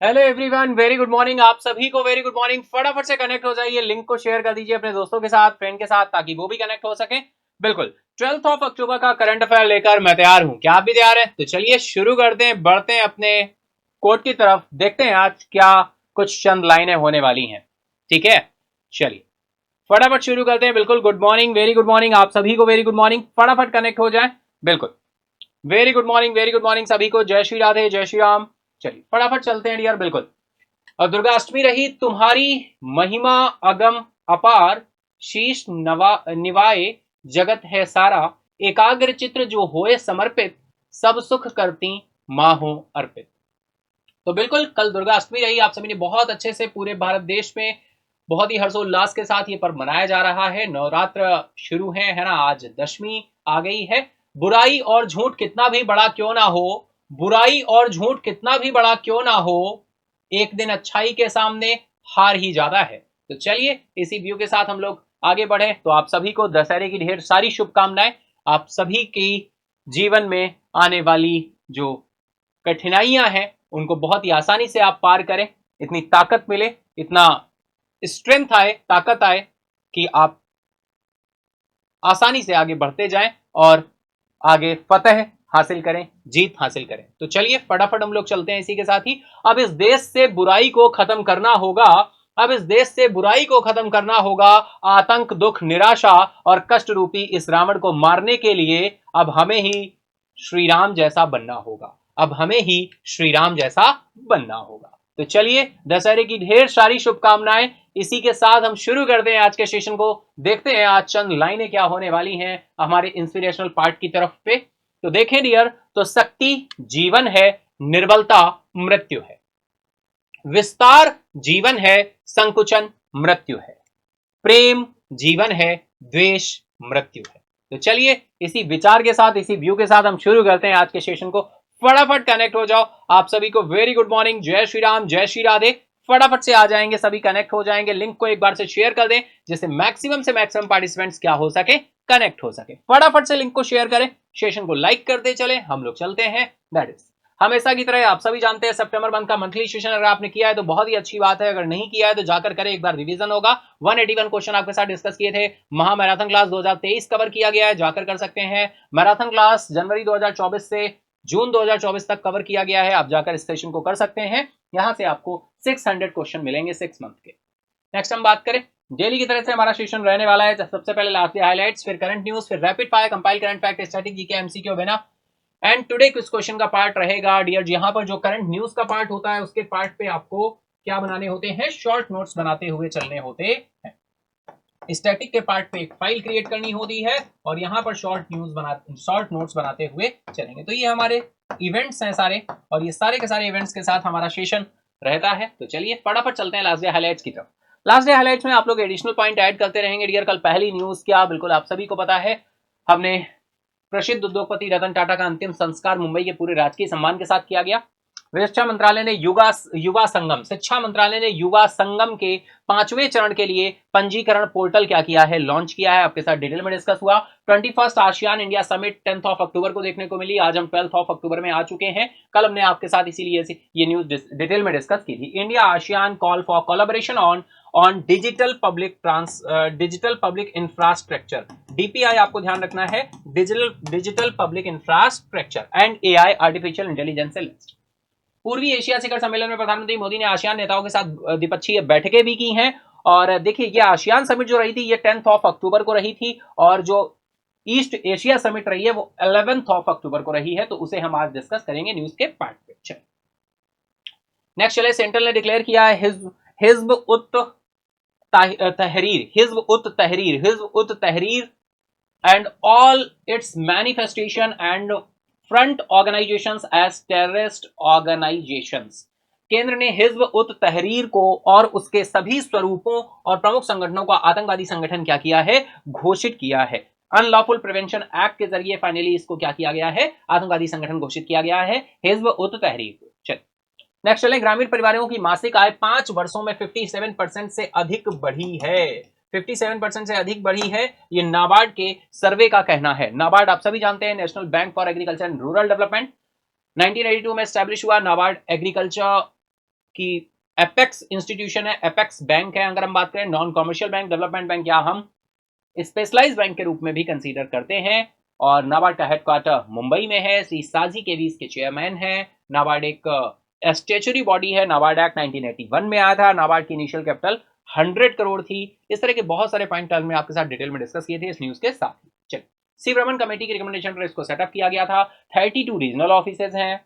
Hello everyone, very good morning. आप सभी को वेरी गुड मॉर्निंग। फटाफट से कनेक्ट हो जाइए, लिंक को शेयर कर दीजिए अपने दोस्तों के साथ, फ्रेंड के साथ, ताकि वो भी कनेक्ट हो सके। बिल्कुल 12 अक्टूबर का करंट अफेयर लेकर मैं तैयार हूं। क्या आप भी तैयार हैं? तो चलिए शुरू करते हैं, बढ़ते हैं अपने कोड की तरफ, देखते हैं आज क्या कुछ चंद लाइनें होने वाली हैं। ठीक है, चलिए फटाफट शुरू करते हैं। बिल्कुल good morning, very good morning आप सभी को, वेरी गुड मॉर्निंग। फटाफट कनेक्ट हो जाए। बिल्कुल very good morning, very good morning सभी को। जय श्री राधे, जय श्री राम। चलिए फटाफट चलते हैं डियर। बिल्कुल, और दुर्गाष्टमी रही तुम्हारी महिमा अगम अपार, शीश निवाए जगत है सारा, एकाग्र चित्र जो होए समर्पित, सब सुख करती माँ हो अर्पित। तो बिल्कुल कल दुर्गाष्टमी रही, आप सभी ने बहुत अच्छे से पूरे भारत देश में बहुत ही हर्षोल्लास के साथ ये पर्व मनाया जा रहा है। नवरात्र शुरू है ना। आज दशमी आ गई है। बुराई और झूठ कितना भी बड़ा क्यों ना हो, बुराई और झूठ कितना भी बड़ा क्यों ना हो, एक दिन अच्छाई के सामने हार ही ज्यादा है। तो चलिए इसी व्यू के साथ हम लोग आगे बढ़े। तो आप सभी को दशहरे की ढेर सारी शुभकामनाएं। आप सभी की जीवन में आने वाली जो कठिनाइयां हैं उनको बहुत ही आसानी से आप पार करें, इतनी ताकत मिले, इतना स्ट्रेंथ आए, ताकत आए कि आप आसानी से आगे बढ़ते जाएं और आगे फतह हासिल करें, जीत हासिल करें। तो चलिए फटाफट हम लोग चलते हैं इसी के साथ ही। अब इस देश से बुराई को खत्म करना होगा, अब इस देश से बुराई को खत्म करना होगा। आतंक, दुख, निराशा और कष्ट रूपी इस रावण को मारने के लिए अब हमें ही श्री राम जैसा बनना होगा, अब हमें ही श्री राम जैसा बनना होगा। तो चलिए दशहरे की ढेर सारी शुभकामनाएं। इसी के साथ हम शुरू करते हैं आज के सेशन को। देखते हैं आज चंद लाइनें क्या होने वाली हैं हमारे इंस्पिरेशनल पार्ट की तरफ पे। तो देखें डियर, तो शक्ति जीवन है, निर्बलता मृत्यु है, विस्तार जीवन है, संकुचन मृत्यु है, प्रेम जीवन है, द्वेष मृत्यु है। तो चलिए इसी विचार के साथ, इसी व्यू के साथ हम शुरू करते हैं आज के सेशन को। फटाफट कनेक्ट हो जाओ। आप सभी को वेरी गुड मॉर्निंग, जय श्री राम, जय श्री राधे। फटाफट से आ जाएंगे, सभी कनेक्ट हो जाएंगे। लिंक को एक बार से शेयर कर दें जिससे मैक्सिमम से मैक्सिमम पार्टिसिपेंट्स क्या हो सके, कनेक्ट हो सके। फटाफट से लिंक को शेयर करें, सेशन को लाइक करते चले, हम लोग चलते हैं। दैट इज हमेशा की तरह आप सभी जानते हैं सितंबर मंथ का मंथली सेशन अगर आपने किया है तो बहुत ही अच्छी बात है, अगर नहीं किया है तो जाकर करें, एक बार रिवीजन होगा। 181 क्वेश्चन आपके साथ डिस्कस किए थे। महा मैराथन क्लास 2023 कवर किया गया है, जाकर कर सकते हैं। मैराथन क्लास जनवरी 2024 से जून 2024 तक कवर किया गया है, आप जाकर इस सेशन को कर सकते हैं। यहां से आपको 600 क्वेश्चन मिलेंगे 6 मंथ के। नेक्स्ट हम बात करें डेली की तरह से हमारा सेशन रहने वाला है। सबसे पहले लास्ट हाइलाइट्स, फिर करंट न्यूज, फिर rapid fire, compile current fact, static GK, MCQ, बिना एंड टुडे क्विज क्वेश्चन का पार्ट रहेगा डियर। यहाँ पर जो करंट न्यूज का पार्ट होता है उसके पार्ट पे आपको क्या बनाने होते हैं, शॉर्ट नोट्स बनाते हुए चलने होते हैं। स्टैटिक के पार्ट पे एक फाइल क्रिएट करनी होती है और यहाँ पर शॉर्ट नोट्स बनाते हुए चलेंगे। तो ये हमारे इवेंट्स हैं सारे, और ये सारे के सारे इवेंट्स के साथ हमारा सेशन रहता है। तो चलिए फटाफट चलते हैं लास्ट डे हाइलाइट्स की तरफ। लास्ट डे हाइलाइट्स में आप लोग एडिशनल पॉइंट ऐड करते रहेंगे डियर। कल पहली न्यूज क्या, बिल्कुल आप सभी को पता है, हमने प्रसिद्ध उद्योगपति रतन टाटा का अंतिम संस्कार मुंबई के पूरे राजकीय सम्मान के साथ किया गया। शिक्षा मंत्रालय ने युवा संगम, शिक्षा मंत्रालय ने युवा संगम के 5वें चरण के लिए पंजीकरण पोर्टल क्या किया है, लॉन्च किया है। आपके साथ डिटेल में डिस्कस हुआ। 21 आसियान इंडिया समिट 10 अक्टूबर को देखने को मिली। आज हम 12 अक्टूबर में आ चुके हैं। कल हमने आपके साथ इसीलिए ये न्यूज डिटेल में डिस्कस की थी। India ASEAN call for collaboration on digital public infrastructure, DPI आपको ध्यान रखना है, digital public infrastructure and AI, artificial intelligence से लिस्ट। पूर्वी एशिया शिखर सम्मेलन में प्रधानमंत्री मोदी ने आसियान नेताओं के साथ द्विपक्षीय बैठकें भी की हैं। और देखिए ये आसियान समिट जो रही थी ये 10 अक्टूबर को रही थी, और जो ईस्ट एशिया समिट रही है वो 11 अक्टूबर को रही है। तो उसे हम आज डिस्कस करेंगे न्यूज के पार्ट पे। नेक्स्ट चले, सेंट्रल ने डिक्लेयर किया है हिज्ब उत तहरीर and all its manifestation and front organizations as terrorist organizations। केंद्र ने हिज्ब उत तहरीर को और उसके सभी स्वरूपों और प्रमुख संगठनों को आतंकवादी संगठन क्या किया है, घोषित किया है। अनलॉफुल प्रिवेंशन एक्ट के जरिए फाइनली इसको क्या किया गया है, आतंकवादी संगठन घोषित किया गया है हिज्ब उत तहरीर को। चलिए नेक्स्ट चले, ग्रामीण परिवारों की मासिक आय 5 वर्षों में 57% से अधिक बढ़ी है। 57% से अधिक बढ़ी है, ये नाबार्ड के सर्वे का कहना है। नाबार्ड आप सभी जानते हैं, national bank for agriculture and rural development. 1982 में स्टैब्लिश हुआ। नाबार्ड एग्रीकल्चर की एपेक्स इंस्टीट्यूशन है, एपेक्स बैंक है। अगर हम बात करें non commercial bank, development bank या हम स्पेशलाइज बैंक के रूप में भी कंसीडर करते हैं। और नाबार्ड का हेडक्वार्टर मुंबई में है। श्री साजी केवी इसके चेयरमैन है। नाबार्ड एक स्टेचुरी बॉडी है। नाबार्ड एक्ट 1981 में आया था। नाबार्ड की इनिशियल कैपिटल 100 करोड़ थी। इस तरह के बहुत सारे पॉइंट हमने आपके साथ डिटेल में डिस्कस किए थे इस न्यूज के साथ। चलिए, सी ब्रह्मन कमेटी की रिकमेंडेशन पर इसको सेटअप किया गया था। 32 रीजनल ऑफिसेज हैं।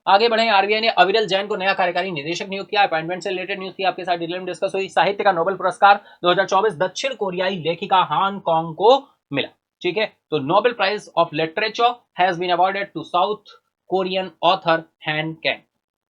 आगे बढ़े, आरबीआई ने अविरल जैन को नया कार्यकारी निदेशक नियुक्त किया। अपॉइंटमेंट से रिलेटेड न्यूज की आपके साथ डिटेल में डिस्कस हुई। साहित्य का नोबेल पुरस्कार 2024 दक्षिण कोरियाई लेखिका हांगकांग को मिला। ठीक है, तो Nobel prize of literature has been awarded to South Korean author Han Kang.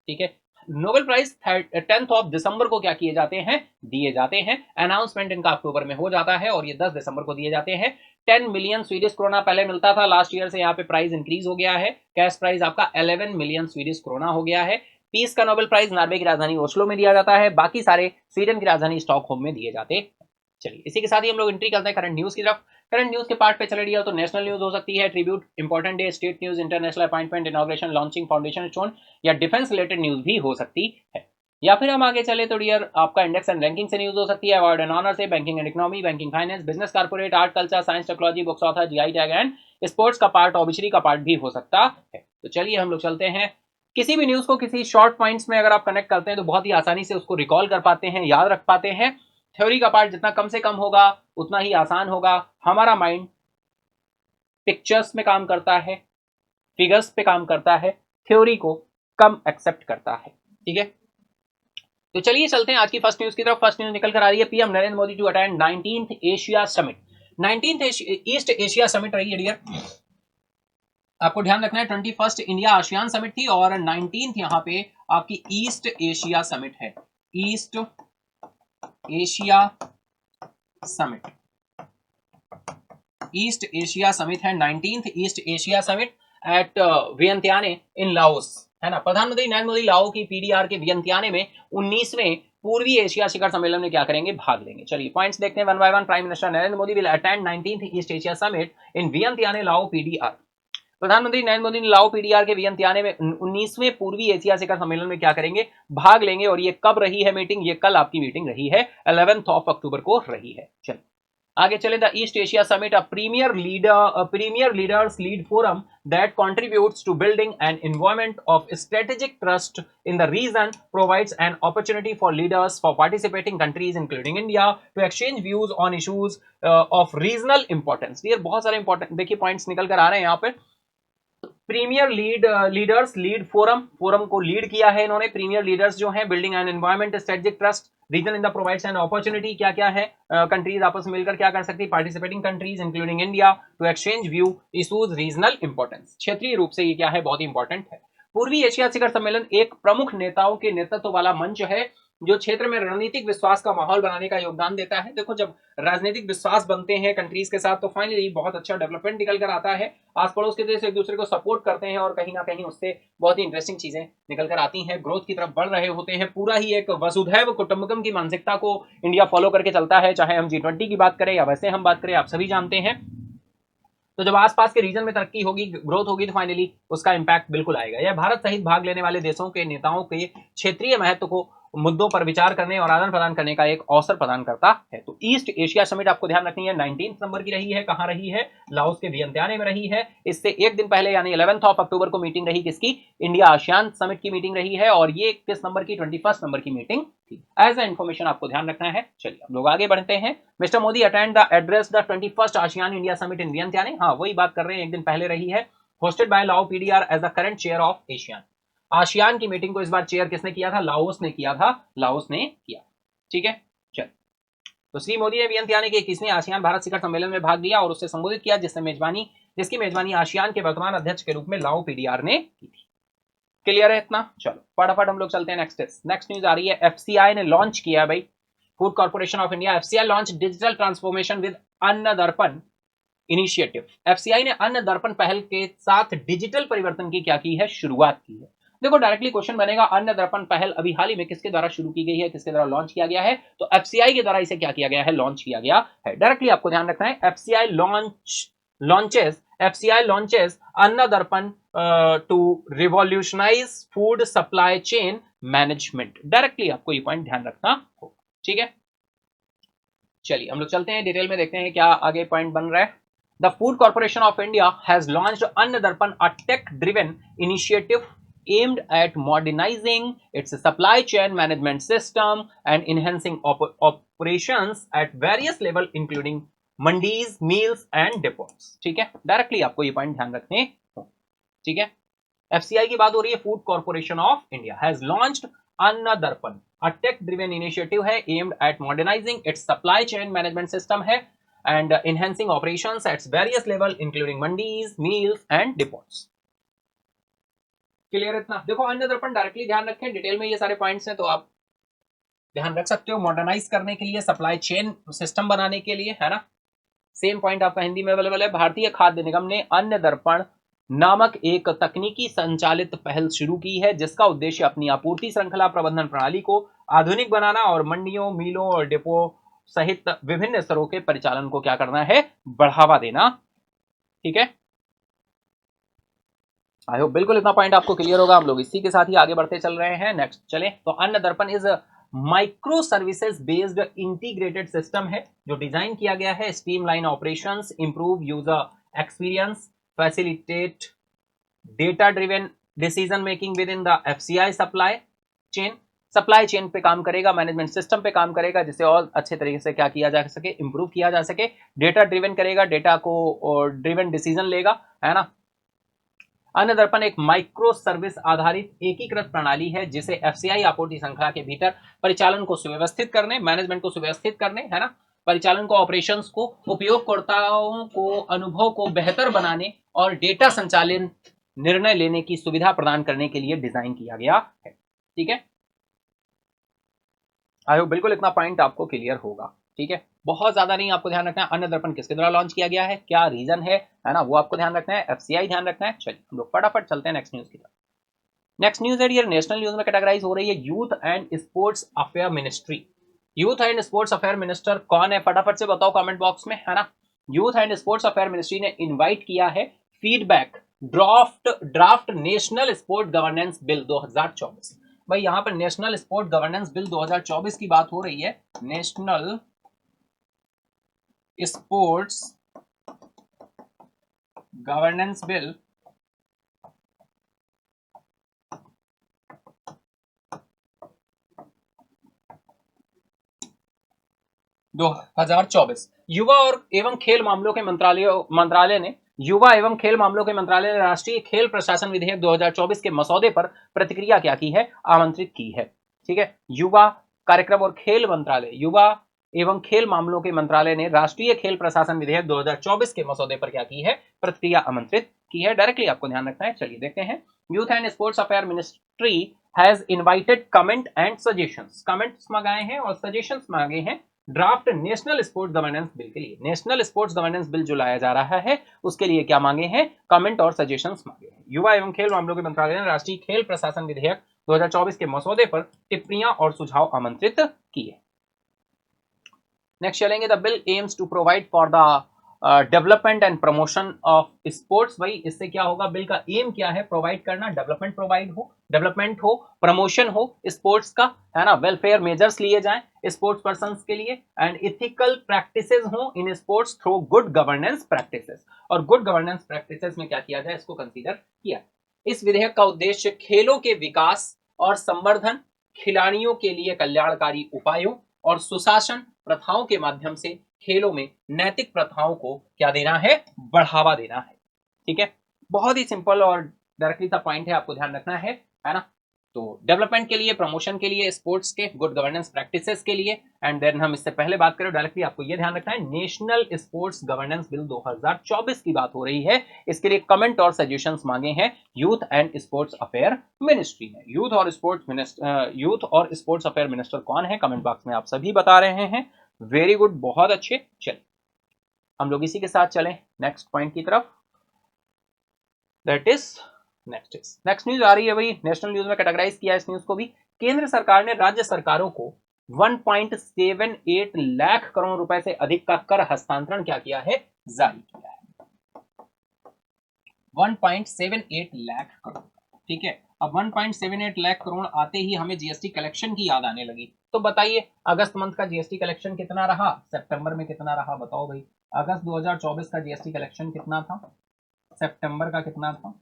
ठीक है, नोबेल प्राइज 10 दिसंबर को क्या किए जाते हैं, दिए जाते हैं। अनाउंसमेंट इनका अक्टूबर में हो जाता है और ये 10 दिसंबर को दिए जाते हैं। 10 मिलियन स्वीडिश क्रोना पहले मिलता था, लास्ट ईयर से यहाँ पे प्राइस इंक्रीज हो गया है। कैश प्राइस आपका 11 मिलियन स्वीडिश क्रोना हो गया है। पीस का नोबेल प्राइज नॉर्वे की राजधानी ओस्लो में दिया जाता है, बाकी सारे स्वीडन की राजधानी स्टॉकहोम में दिए जाते हैं। चलिए, इसी के साथ ही हम लोग एंट्री करते हैं करंट न्यूज की तरफ। करंट न्यूज के पार्ट पे चले दिया तो नेशनल न्यूज हो सकती है, tribute, important day, state news, international appointment, inauguration, launching, foundation stone या डिफेंस रिलेटेड न्यूज भी हो सकती है। या फिर हम आगे चले तो डियर आपका इंडेक्स एंड रैंकिंग से न्यूज हो सकती है, अवार्ड एंड ऑनर से, banking and economy, banking finance, business corporate, art culture, science technology, books author, GI tag and sports का पार्ट, ऑबिचरी का पार्ट भी हो सकता है। तो चलिए हम लोग चलते हैं। किसी भी न्यूज को किसी शॉर्ट पॉइंट्स में अगर आप कनेक्ट करते हैं तो बहुत ही आसानी से उसको रिकॉल कर पाते हैं, याद रख पाते हैं। थ्योरी का पार्ट जितना कम से कम होगा उतना ही आसान होगा। हमारा माइंड पिक्चर्स में काम करता है, फिगर्स पे काम करता है, थ्योरी को कम एक्सेप्ट करता है। ठीक है, तो चलिए चलते हैं आज की फर्स्ट न्यूज की तरफ। फर्स्ट न्यूज निकल कर आ रही है, PM Narendra Modi to attend 19th Asia Summit. 19th East Asia Summit रही है डियर, आपको ध्यान रखना है। 21st इंडिया आसियान समिट थी और 19th यहाँ पे आपकी ईस्ट एशिया समिट है। East Asia summit, East Asia summit है 19th East Asia summit at Vientiane in Laos, है ना। प्रधानमंत्री नरेंद्र मोदी लाओ की पीडीआर के वियंतियाने में 19वें पूर्वी एशिया शिखर सम्मेलन में क्या करेंगे, भाग लेंगे। चलिए पॉइंट्स देखते हैं one by one. Prime minister Narendra Modi will attend 19th East Asia summit in वियंतियाने लाओ पीडीआर। प्रधानमंत्री नरेंद्र मोदी ने लाओ पीडीआर के वियंतियाने में 19वें पूर्वी एशिया शिखर सम्मेलन में क्या करेंगे, भाग लेंगे। और ये कब रही है मीटिंग, ये कल आपकी मीटिंग रही है, 11 अक्टूबर को रही है। चलिए आगे चले। The East Asia Summit a premier leaders lead forum that contributes to building an environment of strategic trust in the region, provides an opportunity for leaders for participating countries including India to exchange views on issues of regional importance। ये बहुत सारे important देखिए points निकल कर आ रहे हैं यहाँ पे। प्रीमियर लीडर्स लीड फोरम को लीड किया है इन्होंने। प्रीमियर लीडर्स जो हैं, building and environment, strategic trust, region in the provides an opportunity, क्या क्या है, कंट्रीज आपस में मिलकर क्या कर सकती है, participating countries including India to exchange view issues regional importance. क्षेत्रीय रूप से ये क्या है, बहुत ही इंपॉर्टेंट है। पूर्वी एशिया शिखर सम्मेलन एक प्रमुख नेताओं के नेतृत्व वाला मंच है जो क्षेत्र में रणनीतिक विश्वास का माहौल बनाने का योगदान देता है। देखो जब राजनीतिक विश्वास बनते हैं कंट्रीज के साथ तो फाइनली बहुत अच्छा डेवलपमेंट निकल कर आता है। आस पड़ोस के देश एक दूसरे को सपोर्ट करते हैं और कहीं ना कहीं उससे बहुत ही इंटरेस्टिंग चीजें निकल कर आती हैं, ग्रोथ की तरफ बढ़ रहे होते हैं। पूरा ही एक वसुधैव कुटुंबकम की मानसिकता को इंडिया फॉलो करके चलता है, चाहे हम G20 की बात करें या वैसे हम बात करें, आप सभी जानते हैं। तो जब आसपास के रीजन में तरक्की होगी, ग्रोथ होगी, तो फाइनली उसका इंपैक्ट बिल्कुल आएगा। यह भारत सहित भाग लेने वाले देशों के नेताओं के क्षेत्रीय महत्व को मुद्दों पर विचार करने और आदान प्रदान करने का एक अवसर प्रदान करता है। तो ईस्ट एशिया समिट आपको ध्यान रखनी है 19 नंबर की रही है। कहां रही है, लाओस के वियंतियाने में रही है। इससे एक दिन पहले यानी 11 अक्टूबर को मीटिंग रही किसकी, इंडिया आसियान समिट की मीटिंग रही है। और ये किस नंबर की, 21 नंबर की मीटिंग थी। एज ए इन्फॉर्मेशन आपको ध्यान रखना है। चलिए हम लोग आगे बढ़ते हैं। Mister Modi attend the address the 21st ASEAN India summit in वियंतियाने। हाँ वही बात कर रहे हैं, एक दिन पहले रही है। Hosted by Lao PDR as the current chair of ASEAN. ASEAN की मीटिंग को इस बार चेयर किसने किया था? लाओस ने किया था, लाओस ने किया। ठीक है, चल। तो श्री मोदी ने वियंतियाने के 21वें आसियान भारत शिखर सम्मेलन में भाग लिया और उससे संबोधित किया, जिसकी मेजबानी आसियान के वर्तमान अध्यक्ष के रूप में लाओ पीडीआर ने की थी। क्लियर है इतना? चलो फटाफट हम लोग चलते हैं नेक्स्ट न्यूज आ रही है। एफसीआई ने लॉन्च किया भाई, food corporation of India, FCI launch digital transformation with अन्न दर्पण इनिशिएटिव। एफसीआई ने अन्न दर्पण पहल के साथ डिजिटल परिवर्तन की क्या की है? शुरुआत की है। देखो डायरेक्टली क्वेश्चन बनेगा, अन्न दर्पण पहल अभी हाल ही में किसके द्वारा शुरू की गई है, किसके द्वारा लॉन्च किया गया है? तो एफसीआई के द्वारा इसे क्या किया गया है? लॉन्च किया गया है। डायरेक्टली आपको ध्यान रखना है, FCI launches Anna Darpan to revolutionise food supply chain management. Directly आपको ये पॉइंट ध्यान रखना होगा। ठीक है, चलिए हम लोग चलते हैं डिटेल में, देखते हैं क्या आगे पॉइंट बन रहा है। The Food Corporation of India has launched Anna Darpan, a tech-driven initiative aimed at modernizing its supply chain management system and enhancing operations at various levels, including mandis, meals and depots. ठीक है, directly आपको ये point ध्यान रखने हो। ठीक है, FCI की बात हो रही है, food corporation of India has launched Anna Darpan, a tech driven initiative है aimed at modernising its supply chain management system है and enhancing operations at various level including mandis, meals and depots. Clear इतना? देखो अन्न दर्पण डायरेक्टली ध्यान रखें, detail में ये सारे पॉइंट्स हैं तो आप ध्यान रख सकते हो। मॉडर्नाइज करने के लिए, सप्लाई चेन सिस्टम बनाने के लिए, है ना। सेम पॉइंट आपका हिंदी में अवेलेबल है। भारतीय खाद्य निगम ने अन्न दर्पण नामक एक तकनीकी संचालित पहल शुरू की है जिसका उद्देश्य अपनी आपूर्ति श्रृंखला प्रबंधन प्रणाली को आधुनिक बनाना और मंडियों, मीलों और डिपो सहित विभिन्न स्तरों के परिचालन को क्या करना है? बढ़ावा देना। ठीक है, आई होप बिल्कुल इतना पॉइंट आपको क्लियर होगा। हम लोग इसी के साथ ही आगे बढ़ते चल रहे हैं। नेक्स्ट चले तो अन्न दर्पण is micro services based integrated system है जो डिजाइन किया गया है streamline operations, improve user experience, facilitate data driven decision making with in the FCI supply chain पे काम करेगा, मैनेजमेंट सिस्टम पे काम करेगा जिससे और अच्छे तरीके से क्या किया जा सके? इंप्रूव किया जा सके। डेटा ड्रिवन करेगा, डेटा को ड्रिवन डिसीजन लेगा, है ना। अन्न दर्पण एक माइक्रो सर्विस आधारित एकीकृत प्रणाली है जिसे एफसीआई आपूर्ति श्रृंखला के भीतर परिचालन को सुव्यवस्थित करने, मैनेजमेंट को सुव्यवस्थित करने, है ना, परिचालन को, ऑपरेशंस को, उपयोगकर्ताओं को अनुभव को बेहतर बनाने और डेटा संचालित निर्णय लेने की सुविधा प्रदान करने के लिए डिजाइन किया गया है। ठीक है, आई होप बिल्कुल इतना पॉइंट आपको क्लियर होगा। ठीक है, बहुत ज्यादा नहीं आपको ध्यान रखना है। अन्न दर्पण किसके द्वारा लॉन्च किया गया है, क्या रीजन है ना, वो आपको ध्यान रखना है। एफसीआई ध्यान रखना है। चलिए हम लोग फटाफट चलते हैं नेक्स्ट न्यूज की तरफ। नेक्स्ट न्यूज है डियर, नेशनल न्यूज में कैटेगराइज हो रही है youth and sports affair ministry. Youth and sports affair minister कौन है? फटाफट से बताओ कमेंट बॉक्स में, है ना। Youth and sports affair ministry ने इन्वाइट किया है feedback draft national sport governance bill 2024। भाई यहाँ पर नेशनल स्पोर्ट गवर्नेंस बिल 2024 की बात हो रही है। नेशनल स्पोर्ट्स गवर्नेंस बिल 2024 युवा और एवं खेल मामलों के मंत्रालय ने युवा एवं खेल मामलों के मंत्रालय ने राष्ट्रीय खेल प्रशासन विधेयक 2024 के मसौदे पर प्रतिक्रिया क्या की है? आमंत्रित की है। ठीक है, युवा कार्यक्रम और खेल मंत्रालय, युवा एवं खेल मामलों के मंत्रालय ने राष्ट्रीय खेल प्रशासन विधेयक 2024 के मसौदे पर क्या की है? प्रतिक्रिया आमंत्रित की है। डायरेक्टली आपको ध्यान रखना है। चलिए देखते हैं। Youth and sports affair ministry has invited comment and suggestions, comments मांगे हैं और सजेशंस मांगे हैं draft national sports governance bill के लिए। नेशनल स्पोर्ट्स गवर्नेंस बिल जो लाया जा रहा है उसके लिए क्या मांगे हैं? कमेंट और सजेशंस मांगे हैं। युवा एवं खेल मामलों के मंत्रालय ने राष्ट्रीय खेल प्रशासन विधेयक 2024 के मसौदे पर टिप्पणियां और सुझाव आमंत्रित किए। नेक्स्ट चलेंगे। The bill aims to provide for the development and promotion of sports. भाई इससे क्या होगा? बिल का एम क्या है? प्रोवाइड करना, डेवलपमेंट डेवलपमेंट हो, प्रमोशन हो स्पोर्ट्स का, है ना, वेलफेयर मेजर्स लिए जाएं स्पोर्ट्स पर्संस के लिए एंड इथिकल प्रैक्टिसेस हो in sports through good governance practices. और गुड गवर्नेंस प्रैक्टिसेस में क्या किया जाए? इसको कंसीडर किया। इस विधेयक का उद्देश्य खेलों के विकास और संवर्धन, खिलाड़ियों के लिए कल्याणकारी उपायों और सुशासन प्रथाओं के माध्यम से खेलों में नैतिक प्रथाओं को क्या देना है? बढ़ावा देना है। ठीक है, बहुत ही सिंपल और डायरेक्टली सा पॉइंट है, आपको ध्यान रखना है। है ना। तो डेवलपमेंट के लिए, प्रमोशन के लिए, स्पोर्ट्स के, गुड गवर्नेंस प्रैक्टिसेस के लिए। एंड देन हम इससे पहले बात करें डायरेक्टली, आपको ये ध्यान रखना है नेशनल स्पोर्ट्स गवर्नेंस बिल 2024 की बात हो रही है। इसके लिए कमेंट और सजेशंस मांगे हैं youth and sports affair ministry ने। यूथ और स्पोर्ट्स अफेयर मिनिस्टर कौन है, कमेंट बॉक्स में आप सभी बता रहे हैं। वेरी गुड, बहुत अच्छे। चलिए हम लोग इसी के साथ चलें नेक्स्ट पॉइंट की तरफ, दैट इज नेक्स्ट न्यूज आ रही है भाई, नेशनल न्यूज में कैटेगराइज किया है इस न्यूज को भी। केंद्र सरकार ने राज्य सरकारों को 1.78 लाख करोड़ रुपए से अधिक का कर हस्तांतरण क्या किया है, जारी किया है। 1.78 लाख करोड़, ठीक है। अब 1.78 लाख करोड़ आते ही हमें जीएसटी कलेक्शन की याद आने लगी। तो बताइए अगस्त मंथ का जीएसटी कलेक्शन कितना रहा, सितंबर में कितना रहा, बताओ भाई। अगस्त 2024 का जीएसटी कलेक्शन कितना था, सितंबर का कितना था।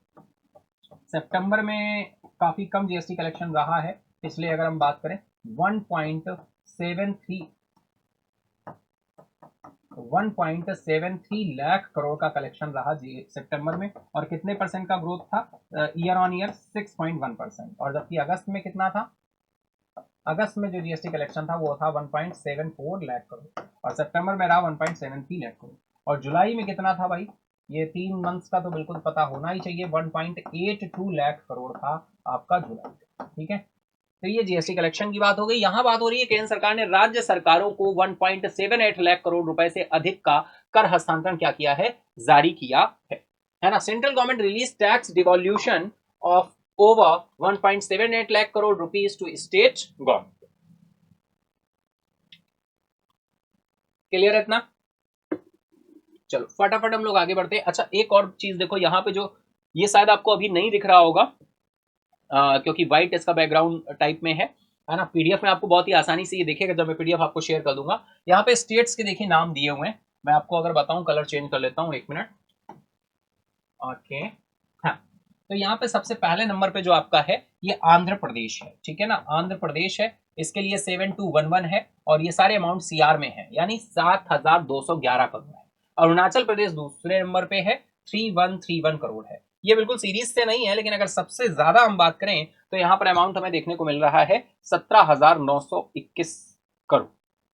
सितंबर में काफी कम जीएसटी कलेक्शन रहा है, इसलिए अगर हम बात करें 1.73 लाख करोड़ का कलेक्शन रहा सितंबर में। और कितने परसेंट का ग्रोथ था, ईयर ऑन ईयर 6.1%। और जबकि अगस्त में कितना था, अगस्त में जो जीएसटी कलेक्शन था वो था 1.74 लाख करोड़, और सितंबर में रहा 1.73 लाख करोड़। और जुलाई में कितना था भाई, ये 3 मंथ्स का तो बिल्कुल पता होना ही चाहिए, 1.82 लाख करोड़ था आपका जुलाई, ठीक है। तो ये जीएसटी कलेक्शन की बात हो गई। यहां बात हो रही है केंद्र सरकार ने राज्य सरकारों को 1.78 लाख करोड़ रुपए से अधिक का कर हस्तांतरण क्या किया है, जारी किया है ना। Central government release tax devolution of over 1.78 lakh crore rupees to state government. Clear है इतना। चलो फटाफट हम लोग आगे बढ़ते हैं। अच्छा एक और चीज देखो, यहाँ पे जो ये शायद आपको अभी नहीं दिख रहा होगा क्योंकि व्हाइट इसका बैकग्राउंड टाइप में है ना। पीडीएफ में आपको बहुत ही आसानी से ये दिखेगा जब मैं पीडीएफ आपको शेयर कर दूंगा। यहाँ पे स्टेट्स के देखिए नाम दिए हुए हैं, मैं आपको अगर बताऊं, कलर चेंज कर लेता हूँ, एक मिनट। ओके हाँ, तो यहाँ पे सबसे पहले नंबर पे जो आपका है ये आंध्र प्रदेश है, ठीक है ना। आंध्र प्रदेश है, इसके लिए 7211 है और ये सारे अमाउंट सीआर में है, यानी 7211 करोड़ है। अरुणाचल प्रदेश दूसरे नंबर पे है, 3131 करोड़ है। ये बिल्कुल सीरीज से नहीं है, लेकिन अगर सबसे ज्यादा हम बात करें तो यहाँ पर अमाउंट हमें देखने को मिल रहा है 17,921 करोड़,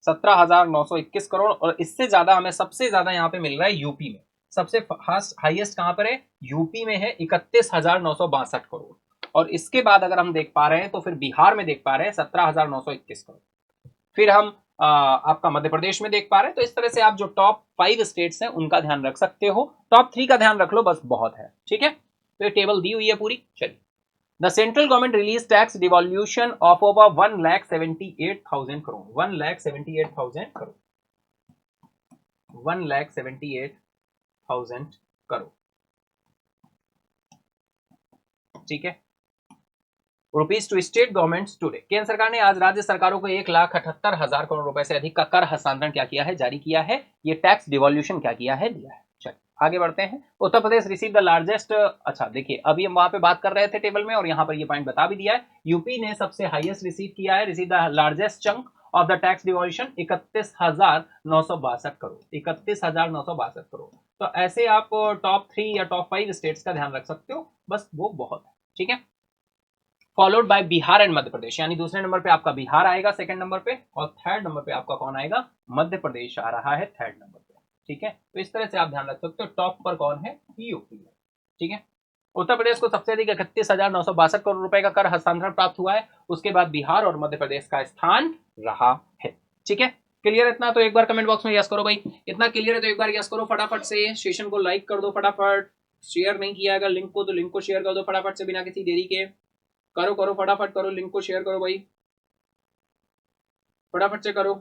17,921 करोड़। और इससे ज्यादा हमें सबसे ज्यादा यहाँ पे मिल रहा है यूपी में। सबसे हाईएस्ट कहां पर है, यूपी में है, 31,962 करोड़। और इसके बाद अगर हम देख पा रहे हैं तो फिर बिहार में देख पा रहे हैं 17,921 करोड़। फिर हम आपका मध्य प्रदेश में देख पा रहे हैं। तो इस तरह से आप जो टॉप 5 स्टेट्स हैं उनका ध्यान रख सकते हो, टॉप 3 का ध्यान रख लो बस, बहुत है, ठीक है। तो ये टेबल दी हुई है पूरी। चलिए, the central government release tax devolution of over 1,78,000 crore, 1,78,000 crore, 1,78,000 crore, ठीक है, rupees to state governments today. केंद्र सरकार ने आज राज्य सरकारों को 1,78,000 करोड़ रुपए से अधिक का कर हस्तांतरण क्या किया है, जारी किया है। ये टैक्स डिवॉल्यूशन क्या किया है, दिया है। चलिए आगे बढ़ते हैं। Uttar Pradesh receive the largest, अच्छा देखिए अभी हम वहां पे बात कर रहे थे टेबल में और यहाँ पर ये पॉइंट बता भी दिया है। यूपी ने सबसे हाईएस्ट रिसीव किया है, receive the largest chunk of the tax डिवॉल्यूशन, 31,962 crore, 31,962 crore. तो ऐसे आप टॉप 3 या टॉप 5 स्टेट्स का ध्यान रख सकते हो, बस वो बहुत है, ठीक है। Followed by Bihar and Madhya Pradesh, यानी दूसरे नंबर पे आपका बिहार आएगा सेकंड नंबर पे, और थर्ड नंबर पे आपका कौन आएगा, मध्य प्रदेश आ रहा है थर्ड नंबर पे, ठीक है। तो इस तरह से आप ध्यान रख सकते हो। टॉप पर कौन है, यूपी है, ठीक है। उत्तर प्रदेश को सबसे अधिक 31,962 करोड़ रुपए का कर हस्तांतरण प्राप्त हुआ है, उसके बाद बिहार और मध्य प्रदेश का स्थान रहा है, ठीक है। क्लियर इतना, तो एक बार कमेंट बॉक्स में यस करो भाई। इतना क्लियर है तो एक बार यस करो फटाफट से। सेशन को लाइक कर दो फटाफट, शेयर नहीं किया अगर लिंक को तो लिंक को शेयर कर दो फटाफट से, बिना किसी देरी के। करो करो फटाफट करो, लिंक को शेयर करो भाई, फटाफट से करो।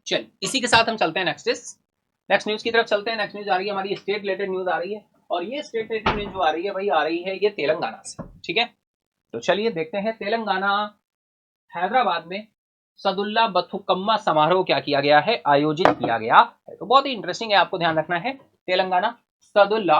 चल इसी के साथ हम चलते हैं नेक्स्ट न्यूज की तरफ चलते हैं। नेक्स्ट न्यूज आ रही है हमारी स्टेट रिलेटेड न्यूज आ रही है, और ये स्टेट रिलेटेड न्यूज जो आ रही है भाई, आ रही है ये तेलंगाना से, ठीक है। तो चलिए देखते हैं। तेलंगाना हैदराबाद में सदुल्ला बथुकम्मा समारोह क्या किया गया है, आयोजित किया गया है। तो बहुत ही इंटरेस्टिंग है, आपको ध्यान रखना है। तेलंगाना सदुल्ला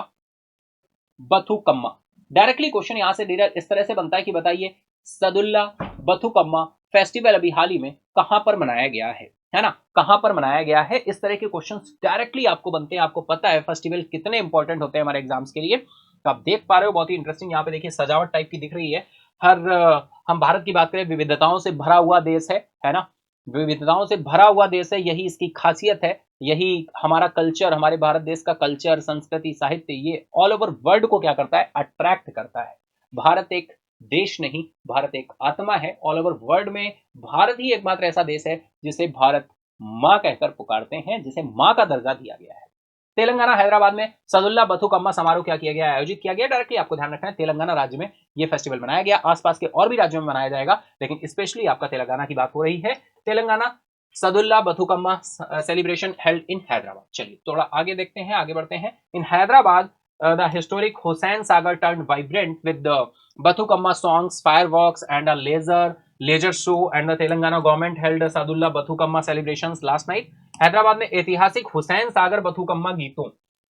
बथुकम्मा, डायरेक्टली क्वेश्चन यहां से इस तरह से बनता है कि बताइए सदुल्ला बथुकम्मा फेस्टिवल अभी हाल ही में कहां पर मनाया गया है ना, कहां पर मनाया गया है। इस तरह के क्वेश्चंस डायरेक्टली आपको बनते हैं। आपको पता है फेस्टिवल कितने इंपॉर्टेंट होते हैं हमारे एग्जाम्स के लिए। तो आप देख पा रहे हो बहुत ही इंटरेस्टिंग, यहाँ पे देखिए सजावट टाइप की दिख रही है। हम भारत की बात करें, विविधताओं से भरा हुआ देश है ना, विविधताओं से भरा हुआ देश है, यही इसकी खासियत है, यही हमारा कल्चर, हमारे भारत देश का कल्चर, संस्कृति, साहित्य, ये ऑल ओवर वर्ल्ड को क्या करता है, अट्रैक्ट करता है। भारत एक देश नहीं, भारत एक आत्मा है। ऑल ओवर वर्ल्ड में भारत ही एकमात्र ऐसा देश है जिसे भारत माँ कहकर पुकारते हैं, जिसे माँ का दर्जा दिया गया है। तेलंगाना हैदराबाद में सदुल्ला बथुकम्मा समारोह क्या किया गया, आयोजित किया गया। डायरेक्टली आपको ध्यान रखना है तेलंगाना राज्य में ये फेस्टिवल मनाया गया, आसपास के और भी राज्यों में मनाया जाएगा, लेकिन स्पेशली आपका तेलंगाना की बात हो रही है। Telangana Saadulla Bathukamma celebration held in Hyderabad. चलिए थोड़ा आगे देखते हैं, आगे बढ़ते हैं। इन Hyderabad the historic Hussain Sagar turned vibrant with the Bathukamma songs, fireworks, and a leisure show. And the Telangana government held Sadulla Bathukamma celebrations last night. Hyderabad में ऐतिहासिक हुसैन सागर बथुकम्मा गीतों,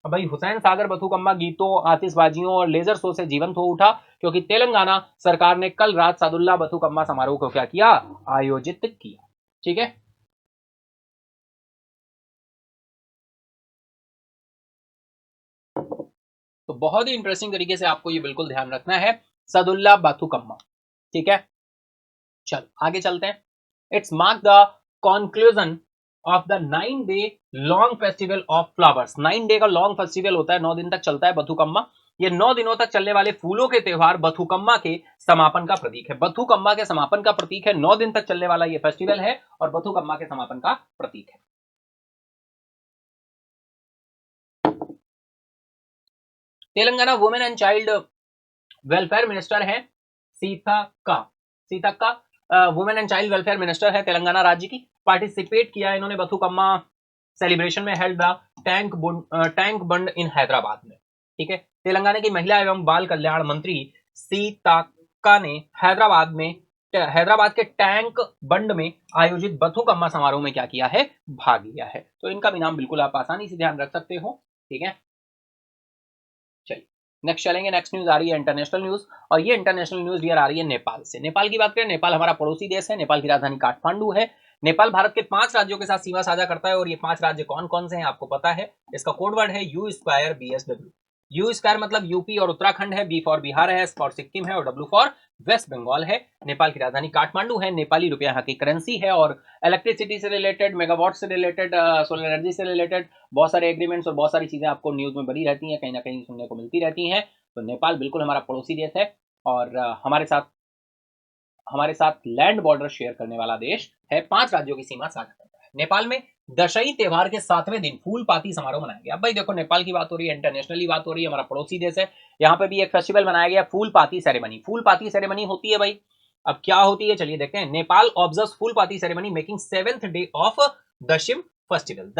अब भाई हुसैन सागर बथुकम्मा गीतों, आतिशबाजियों और लेजर शो से जीवंत हो उठा, क्योंकि तेलंगाना सरकार ने कल रात सादुल्ला बथुकम्मा समारोह को क्या किया, आयोजित किया। ठीक है, तो बहुत ही इंटरेस्टिंग तरीके से आपको ये बिल्कुल ध्यान रखना है, सदुल्ला बथुकम्मा। ठीक है, चलो आगे चलते हैं। It's mark the conclusion of the 9 day long festival of flowers. 9 day का लॉन्ग फेस्टिवल होता है, 9 दिन तक चलता है बथुकम्मा। ये 9 दिनों तक चलने वाले फूलों के त्योहार बथुकम्मा के समापन का प्रतीक है। बथुकम्मा के समापन का प्रतीक है, 9 दिन तक चलने वाला ये फेस्टिवल है और बथुकम्मा के समापन का प्रतीक है। Telangana women and child welfare minister है Seethakka, women and child welfare minister है तेलंगाना राज्य की। पार्टिसिपेट किया इन्होंने बथुकम्मा सेलिब्रेशन में, held the tank bund in Hyderabad में। ठीक है, तेलंगाना की महिला एवं बाल कल्याण मंत्री सीतक्का ने हैदराबाद के टैंक बंड में आयोजित बथुकम्मा समारोह में क्या किया है, भाग लिया है। तो इनका भी नाम बिल्कुल आप आसानी से ध्यान रख सकते हो। ठीक है, चलिए नेक्स्ट चलेंगे। नेक्स्ट न्यूज आ रही है इंटरनेशनल न्यूज, और ये इंटरनेशनल न्यूज यार आ रही है नेपाल से। नेपाल की बात करें, नेपाल हमारा पड़ोसी देश है, नेपाल की राजधानी काठमांडू है। नेपाल भारत के 5 राज्यों के साथ सीमा साझा करता है, और ये 5 राज्य कौन कौन से हैं आपको पता है। इसका कोड वर्ड है U² BSW। U² मतलब यूपी और उत्तराखंड है, बी फॉर बिहार है, एस फॉर सिक्किम है, और डब्ल्यू फॉर वेस्ट बंगाल है। नेपाल की राजधानी काठमांडू है, नेपाली रुपया यहाँ की करेंसी है, और इलेक्ट्रिसिटी से रिलेटेड, मेगावाट से रिलेटेड, सोलर एनर्जी से रिलेटेड बहुत सारे एग्रीमेंट्स और बहुत सारी चीजें आपको न्यूज में बनी रहती हैं, कहीं ना कहीं सुनने को मिलती रहती हैं। तो नेपाल बिल्कुल हमारा पड़ोसी देश है, और हमारे साथ लैंड बॉर्डर शेयर करने वाला देश है, 5 राज्यों की सीमा साझा करता है। नेपाल में दशई त्योहार के 7वें दिन फूल पाती समारोह मनाया गया। अब भाई देखो, नेपाल की बात हो रही है, इंटरनेशनली बात हो रही है, हमारा पड़ोसी देश है, यहाँ पे भी एक फेस्टिवल मनाया गया, फूल पाती सेरेमनी। फूल पाती सेरेमनी होती है भाई, अब क्या होती है चलिए देखते हैं। Nepal observes Phulpati ceremony making 7th day of Dashain festival.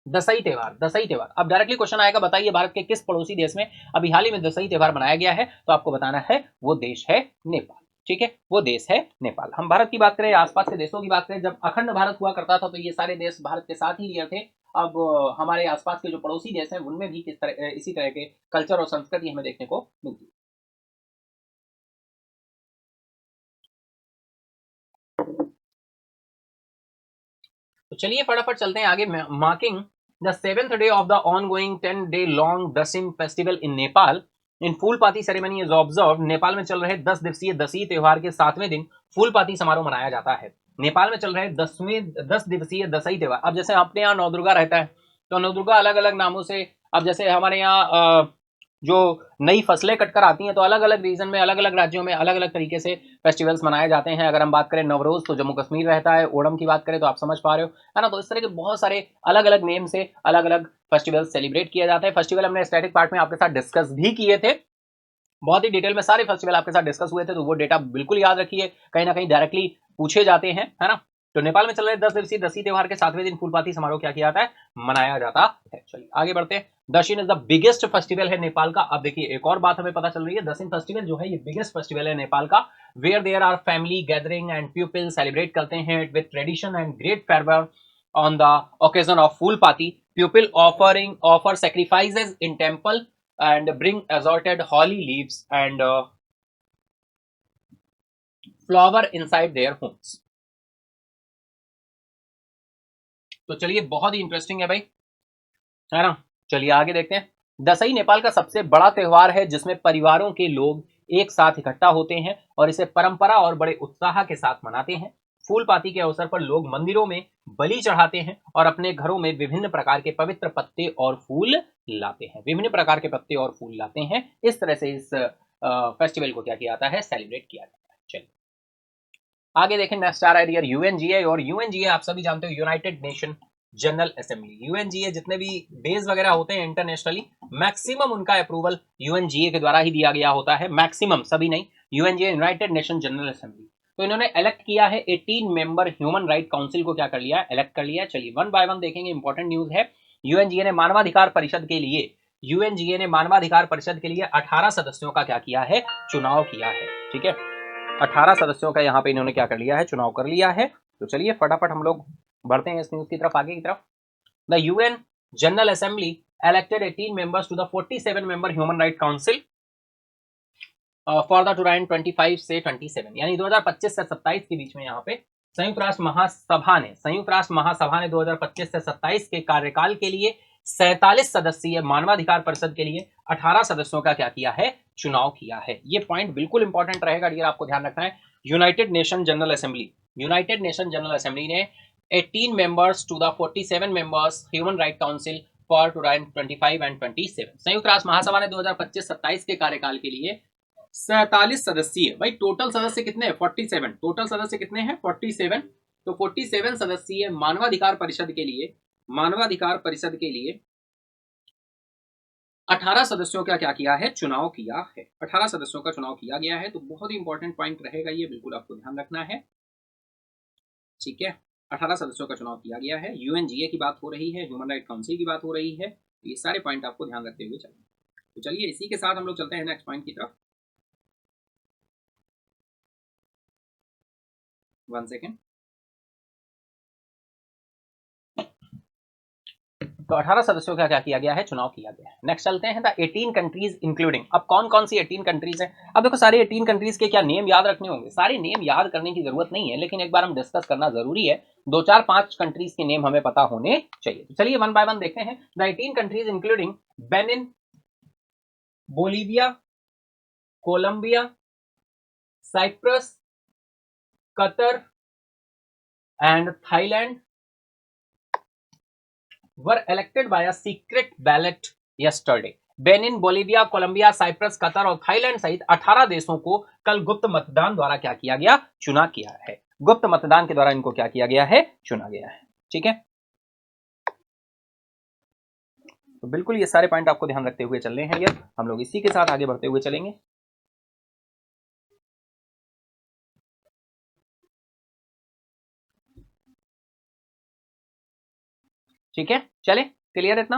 Dashain त्योहार। अब डायरेक्टली क्वेश्चन आएगा, बताइए भारत के किस पड़ोसी देश में अभी हाल ही में दशई त्योहार मनाया गया है, तो आपको बताना है वो देश है नेपाल। ठीक है, वो देश है नेपाल। हम भारत की बात करें, आसपास के देशों की बात करें, जब अखंड भारत हुआ करता था तो ये सारे देश भारत के साथ ही लिए थे। अब हमारे आसपास के जो पड़ोसी देश हैं उनमें भी किस तरह इसी तरह के कल्चर और संस्कृति हमें देखने को मिलती है। तो चलिए फटाफट चलते हैं आगे। Marking the 7th day of the ongoing 10 day long Dashain festival in Nepal in Phulpati ceremony is observe. Nepal में चल रहे 10 दिवसीय दसी त्योहार के 7वें दिन फूल पाती समारोह मनाया जाता है। नेपाल में चल रहे 10 दिवसीय दसई त्योहार। अब जैसे अपने यहाँ नवदुर्गा रहता है, तो नवदुर्गा अलग अलग नामों से, अब जैसे हमारे यहाँ जो नई फसलें कटकर आती हैं तो अलग अलग रीजन में, अलग अलग राज्यों में अलग अलग तरीके से फेस्टिवल्स मनाए जाते हैं। अगर हम बात करें नवरोज तो जम्मू कश्मीर रहता है, ओणम की बात करें तो आप समझ पा रहे हो, है ना। तो इस तरह के बहुत सारे अलग अलग नेम से अलग अलग फेस्टिवल सेलिब्रेट किया जाता है। फेस्टिवल हमने स्टैटिक पार्ट में आपके साथ डिस्कस भी किए थे, बहुत ही डिटेल में सारे फेस्टिवल आपके साथ डिस्कस हुए थे, तो वो डेटा बिल्कुल याद रखिए, कहीं ना कहीं डायरेक्टली पूछे जाते हैं, है ना। तो नेपाल में चल रहे 10 दिवसीय दसी त्योहार के 7वें दिन फूलपाती समारोह क्या किया जाता है, मनाया जाता है। चलिए आगे बढ़ते हैं। दशिन इज द बिगेस्ट फेस्टिवल है नेपाल का। अब देखिए एक और बात हमें पता चल रही है, दशिन फेस्टिवल जो है ये बिगेस्ट फेस्टिवल है नेपाल का, where there are family gathering and people celebrate करते हैं with tradition and great fervour on the occasion of Phulpati. People offer sacrifices in temple and bring assorted holly leaves and flower inside their homes। तो चलिए बहुत ही interesting है भाई, है ना। चलिए आगे देखते हैं। दशई नेपाल का सबसे बड़ा त्योहार है जिसमें परिवारों के लोग एक साथ इकट्ठा होते हैं और इसे परंपरा और बड़े उत्साह के साथ मनाते हैं। फूल पाती के अवसर पर लोग मंदिरों में बलि चढ़ाते हैं और अपने घरों में विभिन्न प्रकार के पवित्र पत्ते और फूल लाते हैं। विभिन्न प्रकार के पत्ते और फूल लाते हैं। इस तरह से इस फेस्टिवल को क्या किया जाता है, सेलिब्रेट किया जाता है। चलिए आगे देखें, नेक्स्ट आ रहा है यूएनजीए। और यूएनजीए आप सभी जानते हो, United nation general assembly. UNGA जितने भी बेस वगैरह होते हैं इंटरनेशनली, मैक्सिमम उनका अप्रूवल यूएनजीए के द्वारा ही दिया गया होता है, मैक्सिमम, सभी नहीं। UNGA United nation general assembly, तो इन्होंने इलेक्ट किया है 18 मेंबर ह्यूमन राइट काउंसिल को क्या कर लिया है, इलेक्ट कर लिया है। चलिए वन बाय वन देखेंगे, इंपॉर्टेंट न्यूज है। यूएनजीए ने मानवाधिकार परिषद के लिए 18 सदस्यों का क्या किया है, चुनाव किया है। ठीक है, 18 सदस्यों का यहाँ पे इन्होंने क्या कर लिया है, चुनाव कर लिया है। तो चलिए फटाफट हम लोग बढ़ते हैं इस न्यूज की तरफ, आगे की तरफ। The UN General Assembly elected 18 members to the 47 member Human right Council for the 2025 से 27, यानी 2025 से 27 के बीच में यहाँ पे संयुक्त राष्ट्र महासभा ने 2025 से 27 के कार्यकाल के लिए 47 सदस्यीय मानवाधिकार परिषद के लिए 18 सदस्यों का क्या किया है, चुनाव किया है। ये पॉइंट बिल्कुल इंपॉर्टेंट रहेगा, डियर, आपको ध्यान रखना है। यूनाइटेड नेशन जनरल असेंबली ने 18 members to the 47 members Human right Council for 2025 and 27, संयुक्त राष्ट्र महासभा ने 2025-27 के कार्यकाल के लिए 47 सदस्यीय, भाई टोटल सदस्य कितने हैं, 47, टोटल सदस्य कितने हैं, 47। तो 47 सदस्यीय मानवाधिकार परिषद के लिए 18 सदस्यों का क्या किया है, चुनाव किया है। 18 सदस्यों का चुनाव किया गया है। तो बहुत ही इंपॉर्टेंट पॉइंट रहेगा ये, बिल्कुल आपको ध्यान रखना है। ठीक है, 18 सदस्यों का चुनाव किया गया है। यूएनजीए की बात हो रही है, ह्यूमन राइट काउंसिल की बात हो रही है। तो ये सारे पॉइंट आपको ध्यान रखते हुए चलेंगे। तो चलिए इसी के साथ हम लोग चलते हैं नेक्स्ट पॉइंट की तरफ। 1 सेकेंड। तो 18 सदस्यों का क्या किया गया है, चुनाव किया गया है। नेक्स्ट चलते हैं, द 18 कंट्रीज इंक्लूडिंग। अब कौन कौन सी 18 कंट्रीज हैं? अब देखो, सारे 18 कंट्रीज के क्या नेम याद रखने होंगे? सारे नेम याद करने की जरूरत नहीं है, लेकिन एक बार हम डिस्कस करना जरूरी है। 2 4 5 कंट्रीज के नेम हमें पता होने चाहिए। तो चलिए वन बाय वन देखते हैं। The 18 countries including Benin, Bolivia, Colombia, Cyprus, Qatar and Thailand were elected by a secret ballot yesterday. Benin, Bolivia, Colombia, Cyprus, Qatar और थाईलैंड सहित 18 देशों को कल गुप्त मतदान द्वारा क्या किया गया, चुना किया है। गुप्त मतदान के द्वारा इनको क्या किया गया है, चुना गया है। ठीक है, तो बिल्कुल ये सारे पॉइंट आपको ध्यान रखते हुए चल रहे हैं। ये हम लोग इसी के साथ आगे बढ़ते हुए चलेंगे। ठीक है, चले, क्लियर इतना?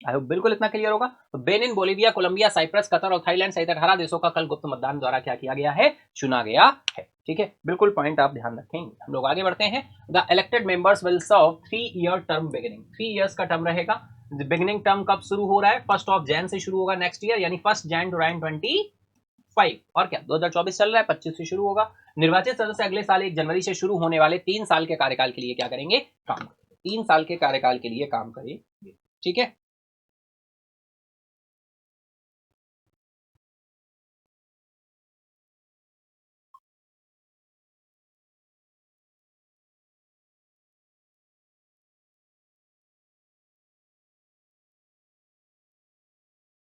आई होप बिल्कुल इतना क्लियर होगा। तो Benin, Bolivia, Colombia, Cyprus, Qatar और थाईलैंड सहित 18 देशों का कल गुप्त मतदान द्वारा क्या किया गया है, चुना गया है। ठीक है, बिल्कुल पॉइंट आप ध्यान रखेंगे। हम लोग आगे बढ़ते हैं। The elected members will serve 3 year term beginning. 3 years का टर्म रहेगा। बिगिनिंग टर्म कब शुरू हो रहा है, 1 जनवरी से शुरू होगा नेक्स्ट ईयर, यानी 1 जनवरी 2025। और क्या 2024 चल रहा है, 25 से शुरू होगा। निर्वाचित सदस्य अगले साल 1 जनवरी से शुरू होने वाले 3 साल के कार्यकाल के लिए क्या करेंगे, काम करेंगे। 3 साल के कार्यकाल के लिए काम करेंगे। ठीक है,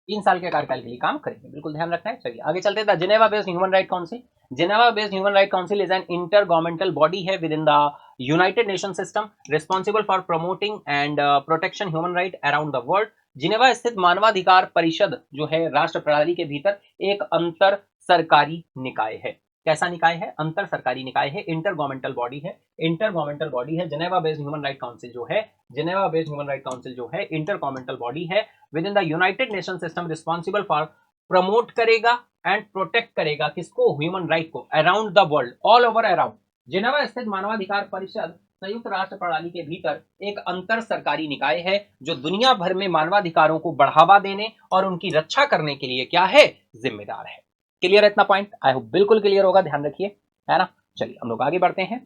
तीन साल के कार्यकाल के लिए काम करेंगे, बिल्कुल ध्यान रखना है। चलिए आगे चलते हैं। Geneva based human right council. Geneva based human right council is an intergovernmental body है within the United Nation system, responsible for promoting and protection human right around the world. Geneva स्थित मानवाधिकार परिषद जो है राष्ट्र प्रणाली के भीतर एक अंतर सरकारी निकाय है। कैसा निकाय है, अंतर सरकारी निकाय है, इंटर गवर्नमेंटल बॉडी है। इंटर गवर्नमेंटल बॉडी है Geneva based human right council जो है, Geneva based human right council जो है इंटर गवर्नमेंटल बॉडी है within the United Nation system, responsible for promote करेगा एंड प्रोटेक्ट करेगा किसको, ह्यूमन राइट को, around the world, all over around. Geneva स्थित मानवाधिकार परिषद संयुक्त राष्ट्र प्रणाली के भीतर एक अंतर सरकारी निकाय है जो दुनिया भर में मानवाधिकारों को बढ़ावा देने और उनकी रक्षा करने के लिए क्या है, जिम्मेदार है। क्लियर है इतना पॉइंट? आई होप बिल्कुल क्लियर होगा, ध्यान रखिए, है ना। चलिए हम लोग आगे बढ़ते हैं।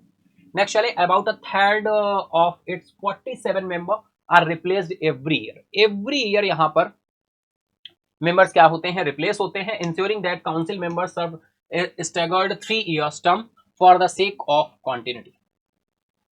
नेक्स्ट चले, about a third of its 47 member are replaced every year. Every year यहाँ पर मेंबर्स क्या होते हैं, रिप्लेस होते हैं। Ensuring that council members serve staggered 3 years term for the sake of continuity.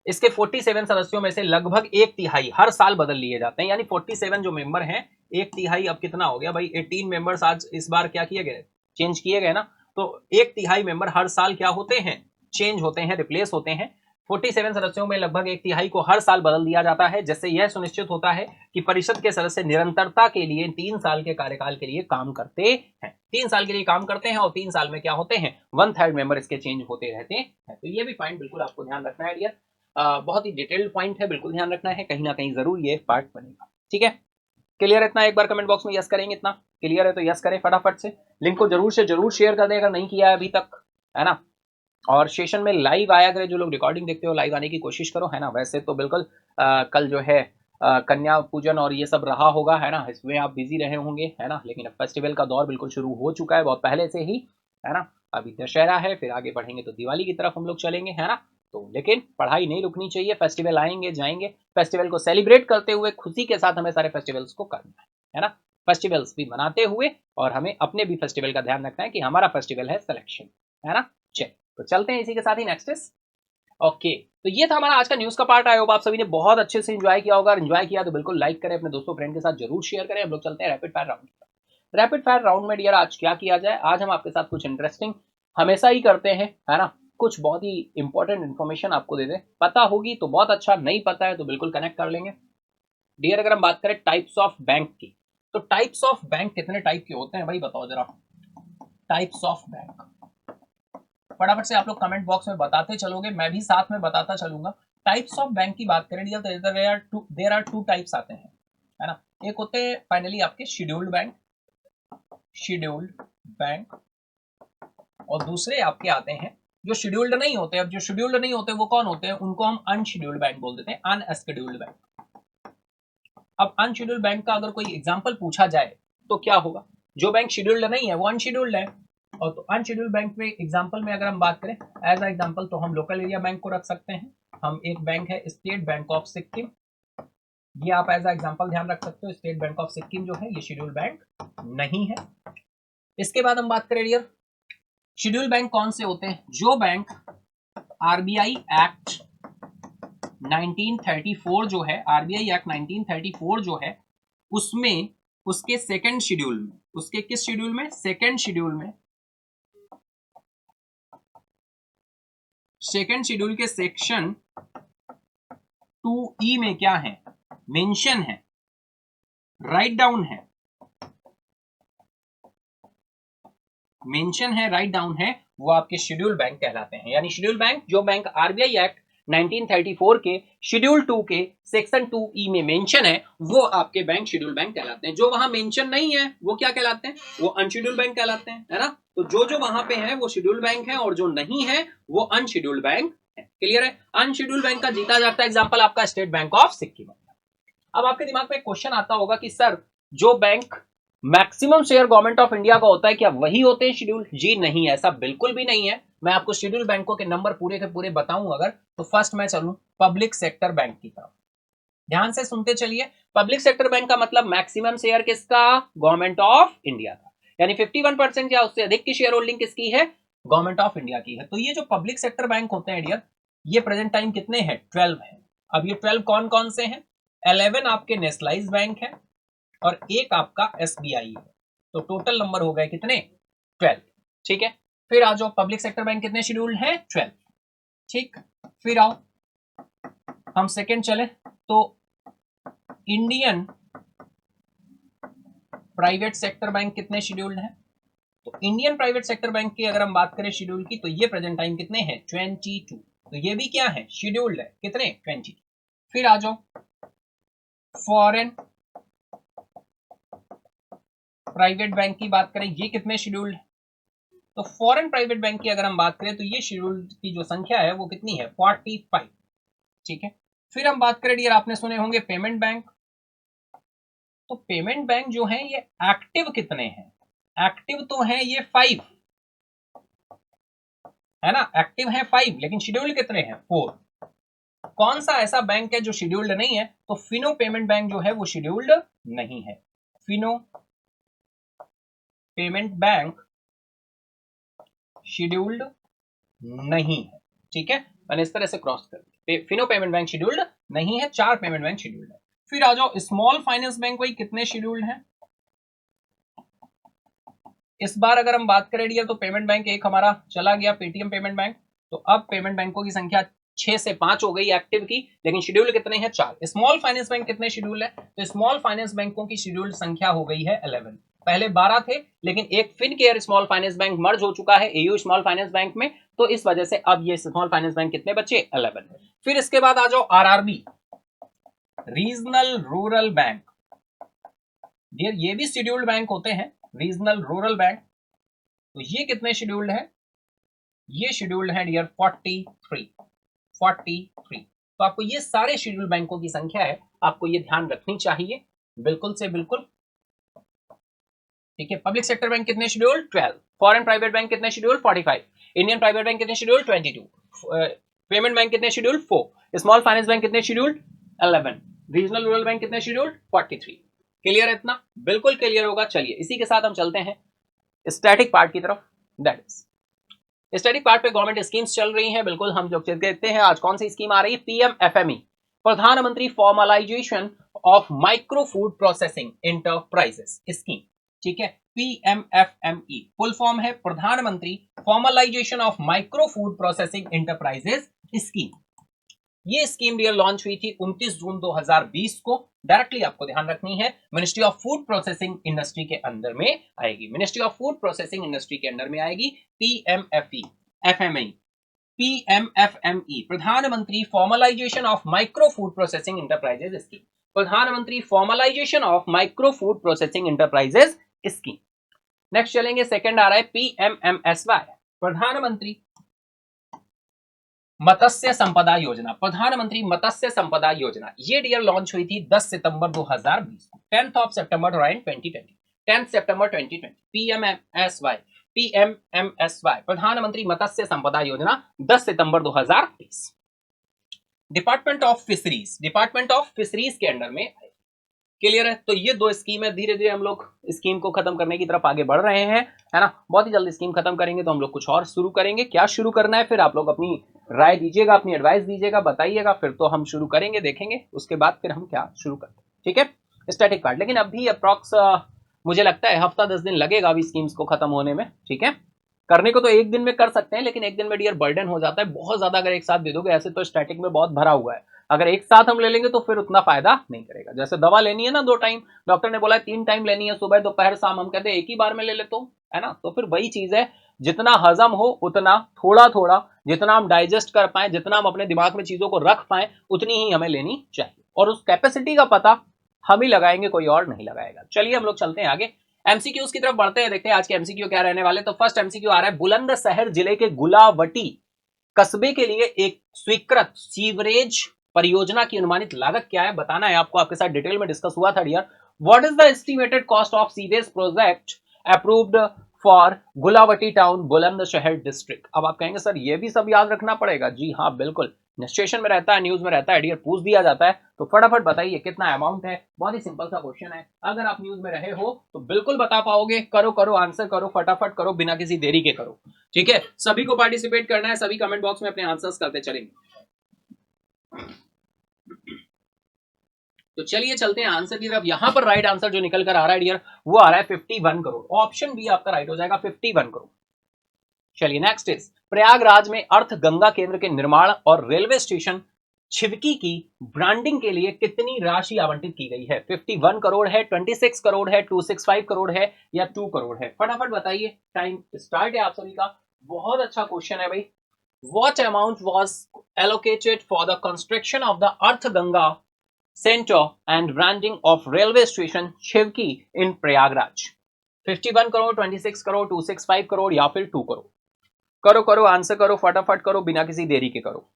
इसके 47 सदस्यों में से लगभग 1/3 हर साल बदल लिए जाते हैं, यानी 47 जो मेंबर हैं 1/3 अब कितना हो गया भाई, 18 मेंबर्स आज इस बार क्या किए गए, चेंज किए गए ना, तो 1/3 मेंबर हर साल क्या होते हैं, चेंज होते हैं, रिप्लेस होते हैं। 47 सदस्यों में लगभग 1/3 को हर साल बदल दिया जाता है, जिससे यह सुनिश्चित होता है कि परिषद के सदस्य निरंतरता के लिए 3 साल के कार्यकाल के लिए काम करते हैं। 3 साल के लिए काम करते हैं और 3 साल में क्या होते हैं, 1/3 मेंबर इसके चेंज होते रहते हैं। तो ये भी पॉइंट बिल्कुल आपको ध्यान रखना है डियर, बहुत ही डिटेल्ड पॉइंट है, बिल्कुल ध्यान रखना है, कहीं ना कहीं जरूर ये पार्ट बनेगा। ठीक है, क्लियर है इतना? एक बार कमेंट बॉक्स में यस करेंगे, इतना क्लियर है तो यस करें फटाफट से। लिंक को जरूर से जरूर शेयर कर दें अगर नहीं किया है अभी तक, है ना। और सेशन में लाइव आया करें, जो लोग रिकॉर्डिंग देखते हो लाइव आने की कोशिश करो, है ना। वैसे तो बिल्कुल कल जो है कन्या पूजन और ये सब रहा होगा, है ना, इसमें आप बिजी रहे होंगे, है ना। लेकिन अब फेस्टिवल का दौर बिल्कुल शुरू हो चुका है बहुत पहले से ही, है ना। अभी दशहरा है, फिर आगे बढ़ेंगे तो दिवाली की तरफ हम लोग चलेंगे, है ना। तो लेकिन पढ़ाई नहीं रुकनी चाहिए, फेस्टिवल आएंगे जाएंगे, फेस्टिवल को सेलिब्रेट करते हुए खुशी के साथ हमें सारे फेस्टिवल्स को करना है ना। फेस्टिवल्स भी मनाते हुए और हमें अपने भी फेस्टिवल का ध्यान रखना है कि हमारा फेस्टिवल है सिलेक्शन, है ना। चलिए तो चलते हैं इसी के साथ ही नेक्स्ट इज ओके। तो ये था हमारा आज का न्यूज का पार्ट। आई होप आप सभी ने बहुत अच्छे से एंजॉय किया होगा। एंजॉय किया तो बिल्कुल लाइक करें, अपने दोस्तों फ्रेंड के साथ जरूर शेयर करें। हम लोग चलते हैं rapid fire round. Rapid fire round में डियर आज क्या किया जाए, आज हम आपके साथ कुछ इंटरेस्टिंग हमेशा ही करते हैं, है ना। कुछ बहुत ही इंपॉर्टेंट इन्फॉर्मेशन आपको दे दें, पता होगी तो बहुत अच्छा, नहीं पता है तो बिल्कुल कनेक्ट कर लेंगे डियर। अगर हम बात करें टाइप्स ऑफ बैंक की, तो टाइप्स ऑफ बैंक कितने टाइप के होते हैं भाई, बताओ जरा। टाइप्स ऑफ बैंक फटाफट से आप लोग कमेंट बॉक्स में बताते चलोगे, मैं भी साथ में बताता चलूंगा। टाइप्स ऑफ बैंक की बात करें डियर तो देयर आर टू टाइप्स आते हैं, है ना। एक होते हैं फाइनली आपके शेड्यूल्ड बैंक, शेड्यूल्ड बैंक, और दूसरे आपके आते हैं जो शेड्यूल्ड नहीं होते। अब जो शेड्यूल्ड नहीं होते वो कौन होते हैं, उनको हम अनशेड्यूल्ड बैंक बोल देते हैं, अनस्केड्यूल्ड बैंक। अब अनशेड्यूल्ड बैंक का अगर कोई एग्जांपल पूछा जाए तो क्या होगा, जो बैंक शेड्यूल्ड नहीं है वो अनशेड्यूल्ड है। और तो अनशेड्यूल्ड बैंक में एग्जांपल में अगर हम बात करें एज अ एग्जांपल, तो हम लोकल एरिया बैंक को रख सकते हैं। हम एक बैंक है स्टेट बैंक ऑफ सिक्किम, ये आप एज अ एग्जांपल ध्यान रख सकते हो। स्टेट बैंक ऑफ सिक्किम जो है ये शेड्यूल्ड बैंक नहीं है। इसके बाद हम बात करें डियर शेड्यूल बैंक कौन से होते हैं, जो बैंक आरबीआई एक्ट 1934 जो है, आरबीआई एक्ट 1934 जो है उसमें उसके सेकंड शेड्यूल में, उसके किस शेड्यूल में, सेकंड शेड्यूल में, सेकंड शेड्यूल के सेक्शन 2E में क्या है, मेंशन है, राइट डाउन है, मेंशन है, राइट डाउन है, वो आपके शेड्यूल बैंक कहलाते हैं। यानी शेड्यूल बैंक, जो बैंक आरबीआई एक्ट 1934 के शेड्यूल 2 के सेक्शन 2E में मेंशन है, वो आपके बैंक शेड्यूल बैंक कहलाते हैं। जो वहां मेंशन नहीं है वो क्या कहलाते हैं, वो अनशेड्यूल बैंक कहलाते हैं, है ना। तो जो जो वहां पे है वो शेड्यूल बैंक है और जो नहीं है वो अनशेड्यूल बैंक है। क्लियर है। अनशेड्यूल बैंक का जीता जाता एग्जाम्पल आपका स्टेट बैंक ऑफ सिक्किम। अब आपके दिमाग में क्वेश्चन आता होगा कि सर जो bank maximum share government of India का होता है क्या वही होते हैं शेड्यूल? जी नहीं, ऐसा बिल्कुल भी नहीं है। मैं आपको शेड्यूल बैंकों के नंबर पूरे के पूरे बताऊं अगर, तो फर्स्ट मैं चलूं पब्लिक सेक्टर बैंक की तरफ। ध्यान से सुनते चलिए। पब्लिक सेक्टर बैंक का मतलब मैक्सिमम शेयर किसका, गवर्नमेंट ऑफ इंडिया का, यानी 51% या उससे अधिक की शेयर होल्डिंग किसकी है, गवर्नमेंट ऑफ इंडिया की है। तो ये जो पब्लिक सेक्टर बैंक होते हैं डियर, ये प्रेजेंट टाइम कितने हैं, 12 है। अब ये 12 कौन कौन से हैं, 11 आपके नेशनलाइज बैंक है और एक आपका एसबीआई है। तो टोटल नंबर हो गए कितने, 12। ठीक है, फिर आ जाओ पब्लिक सेक्टर बैंक कितने शेड्यूल है, 12। ठीक, फिर आओ हम सेकंड चले तो इंडियन प्राइवेट सेक्टर बैंक कितने शेड्यूल्ड है। तो इंडियन प्राइवेट सेक्टर बैंक की अगर हम बात करें शेड्यूल की, तो ये प्रेजेंट टाइम कितने हैं, 22। तो ये भी क्या है, शेड्यूल्ड है, कितने, 20। फिर आ जाओ फॉरेन प्राइवेट बैंक की बात करें, ये कितने शेड्यूल्ड है। तो फॉरेन प्राइवेट बैंक की अगर हम बात करें तो ये शेड्यूल की जो संख्या है वो कितनी है, 45। ठीक है, फिर हम बात करें डियर, आपने सुने होंगे पेमेंट बैंक। तो पेमेंट बैंक जो है ये एक्टिव कितने हैं, एक्टिव तो है ये 5, है ना, एक्टिव है 5, लेकिन शेड्यूल कितने हैं, 4। कौन सा ऐसा बैंक है जो शेड्यूल्ड नहीं है, तो फिनो पेमेंट बैंक जो है वो शेड्यूल्ड नहीं है। फिनो पेमेंट बैंक शेड्यूल्ड नहीं है, ठीक है, मैंने इस तरह से क्रॉस कर दिया। फिनो पेमेंट बैंक शेड्यूल्ड नहीं है, 4 पेमेंट बैंक शेड्यूल्ड है। फिर आ जाओ स्मॉल फाइनेंस बैंक भाई कितने शेड्यूल्ड हैं। इस बार अगर हम बात करें डियर तो पेमेंट बैंक एक हमारा चला गया पेटीएम पेमेंट बैंक, तो अब पेमेंट बैंकों की संख्या 6 से 5 हो गई एक्टिव की, लेकिन शेड्यूल कितने हैं 4। स्मॉल फाइनेंस बैंक कितने शेड्यूल है, तो स्मॉल फाइनेंस बैंकों की शेड्यूल संख्या हो गई है 11। पहले 12 थे, लेकिन एक फिनकेयर स्मॉल फाइनेंस बैंक मर्ज हो चुका है एयू स्मॉल फाइनेंस बैंक में, तो इस वजह से अब ये स्मॉल फाइनेंस बैंक कितने बचे 11। फिर इसके बाद आ जाओ RRB regional rural bank, dear ये भी शेड्यूल्ड बैंक होते हैं, रीजनल रूरल बैंक, तो ये कितने शेड्यूल्ड है, ये शेड्यूल्ड है डियर 43। तो आपको ये सारे शेड्यूल बैंकों की संख्या है, आपको ये ध्यान रखनी चाहिए बिल्कुल से बिल्कुल, ठीक है। पब्लिक सेक्टर बैंक कितने शेड्यूल 12, फॉरेन प्राइवेट बैंक कितने शेड्यूल 45, इंडियन प्राइवेट बैंक कितने शेड्यूल 22, पेमेंट बैंक कितने शेड्यूल 4, स्मॉल फाइनेंस बैंक कितने शेड्यूल 11, रीजनल रूरल बैंक कितने शेड्यूल 43। क्लियर है इतना, बिल्कुल क्लियर होगा। चलिए इसी के साथ हम चलते हैं स्टैटिक पार्ट की तरफ, दैट इज स्टैटिक पार्ट पे गवर्नमेंट स्कीम्स चल रही हैं, बिल्कुल हम जो देखते हैं आज कौन सी स्कीम आ रही है, पीएमएफएमई, प्रधानमंत्री formalisation of micro food processing enterprises scheme, ठीक है। पीएमएफएमई फुल फॉर्म है प्रधानमंत्री formalisation of micro food processing enterprises scheme. ये स्कीम डियर लॉन्च हुई थी 29 जून 2020 को, डायरेक्टली आपको ध्यान रखनी है ministry of food processing industry के अंदर में आएगी, ministry of food processing industry के अंदर में आएगी पीएमएफएमई, प्रधानमंत्री formalisation of micro food processing enterprises scheme, प्रधानमंत्री formalisation of micro food processing enterprises scheme. Next चलेंगे, सेकंड आ रहा है पीएमएमएसवाई, प्रधानमंत्री मत्स्य संपदा योजना, प्रधानमंत्री मत्स्य संपदा योजना, ये डियर लॉन्च हुई थी 10 सितंबर 2020, 10 सितंबर 2020, पीएमएमएसवाई प्रधानमंत्री मत्स्य संपदा योजना 10 सितंबर 2020। डिपार्टमेंट ऑफ फिशरीज के अंडर में, क्लियर है। तो ये दो स्कीम है, धीरे धीरे हम लोग स्कीम को खत्म करने की तरफ आगे बढ़ रहे हैं, है ना। बहुत ही जल्दी स्कीम खत्म करेंगे तो हम लोग कुछ और शुरू करेंगे। क्या शुरू करना है फिर आप लोग अपनी राय दीजिएगा, अपनी एडवाइस दीजिएगा, बताइएगा, फिर तो हम शुरू करेंगे, देखेंगे उसके बाद फिर हम क्या शुरू करते हैं, ठीक है। स्टैटिक पार्ट, लेकिन अभी अप्रॉक्स मुझे लगता है हफ्ता 10 दिन लगेगा अभी स्कीम्स को खत्म होने में, ठीक है। करने को तो एक दिन में कर सकते हैं, लेकिन एक दिन में डियर बर्डन हो जाता है बहुत ज्यादा, अगर एक साथ दे दोगे। ऐसे तो स्टैटिक में बहुत भरा हुआ है, अगर एक साथ हम ले लेंगे तो फिर उतना फायदा नहीं करेगा। जैसे दवा लेनी है ना 2 टाइम, डॉक्टर ने बोला 3 टाइम लेनी है, सुबह दोपहर शाम, हम कहते हैं एक ही बार में ले लेते हो, है ना। तो फिर वही चीज है, जितना हजम हो उतना थोड़ा थोड़ा, जितना हम डाइजेस्ट कर पाए, जितना हम अपने दिमाग में चीजों को रख पाए, उतनी ही हमें लेनी चाहिए, और उस कैपेसिटी का पता हम ही लगाएंगे, कोई और नहीं लगाएगा। चलिए हम लोग चलते हैं आगे, एमसीक्यूज की तरफ बढ़ते हैं, देखते हैं आज के एमसीक्यू क्या रहने वाले। तो फर्स्ट एमसीक्यू आ रहा है, बुलंदशहर जिले के गुलावटी कस्बे के लिए एक स्वीकृत सीवरेज परियोजना की अनुमानित लागत क्या है, बताना है आपको। आपके साथ डिटेल में डिस्कस हुआ था dear. What is the estimated cost of sewerage project approved for Gulaothi town Bulandshahr district. अब आप कहेंगे सर ये भी सब याद रखना पड़ेगा, जी हाँ बिल्कुल, स्टेशन में रहता है, न्यूज में रहता है डियर, पूछ दिया जाता है, तो फटाफट बताइए कितना अमाउंट है। बहुत ही सिंपल सा क्वेश्चन है, अगर आप न्यूज में रहे हो तो बिल्कुल बता पाओगे। करो करो आंसर करो, फटाफट करो, बिना किसी देरी के करो, ठीक है। सभी को पार्टिसिपेट करना है, सभी कमेंट बॉक्स में अपने आंसर्स करते चलेंगे। तो चलिए चलते हैं आंसर की तरफ। यहां पर राइट आंसर जो निकल कर आ रहा है डियर, वो आ रहा है 51 करोड़, ऑप्शन बी आपका राइट हो जाएगा 51 करोड़। चलिए नेक्स्ट इज, प्रयागराज में अर्थ गंगा केंद्र के निर्माण और रेलवे स्टेशन छिवकी की ब्रांडिंग के लिए कितनी राशि आवंटित की गई है। 51 करोड़ है, 26 करोड़ है, 265 करोड़ है, या 2 करोड़ है, फटाफट बताइए। टाइम स्टार्ट है आप सभी का। बहुत अच्छा क्वेश्चन है भाई। What amount was allocated for the construction of the Arth Ganga Center and branding of railway station Chivki in Prayagraj? 51 crore, 26 crore, 265 crore, या फिर 2 करोड़। करो करो आंसर करो, फटाफट करो, बिना किसी देरी के करो,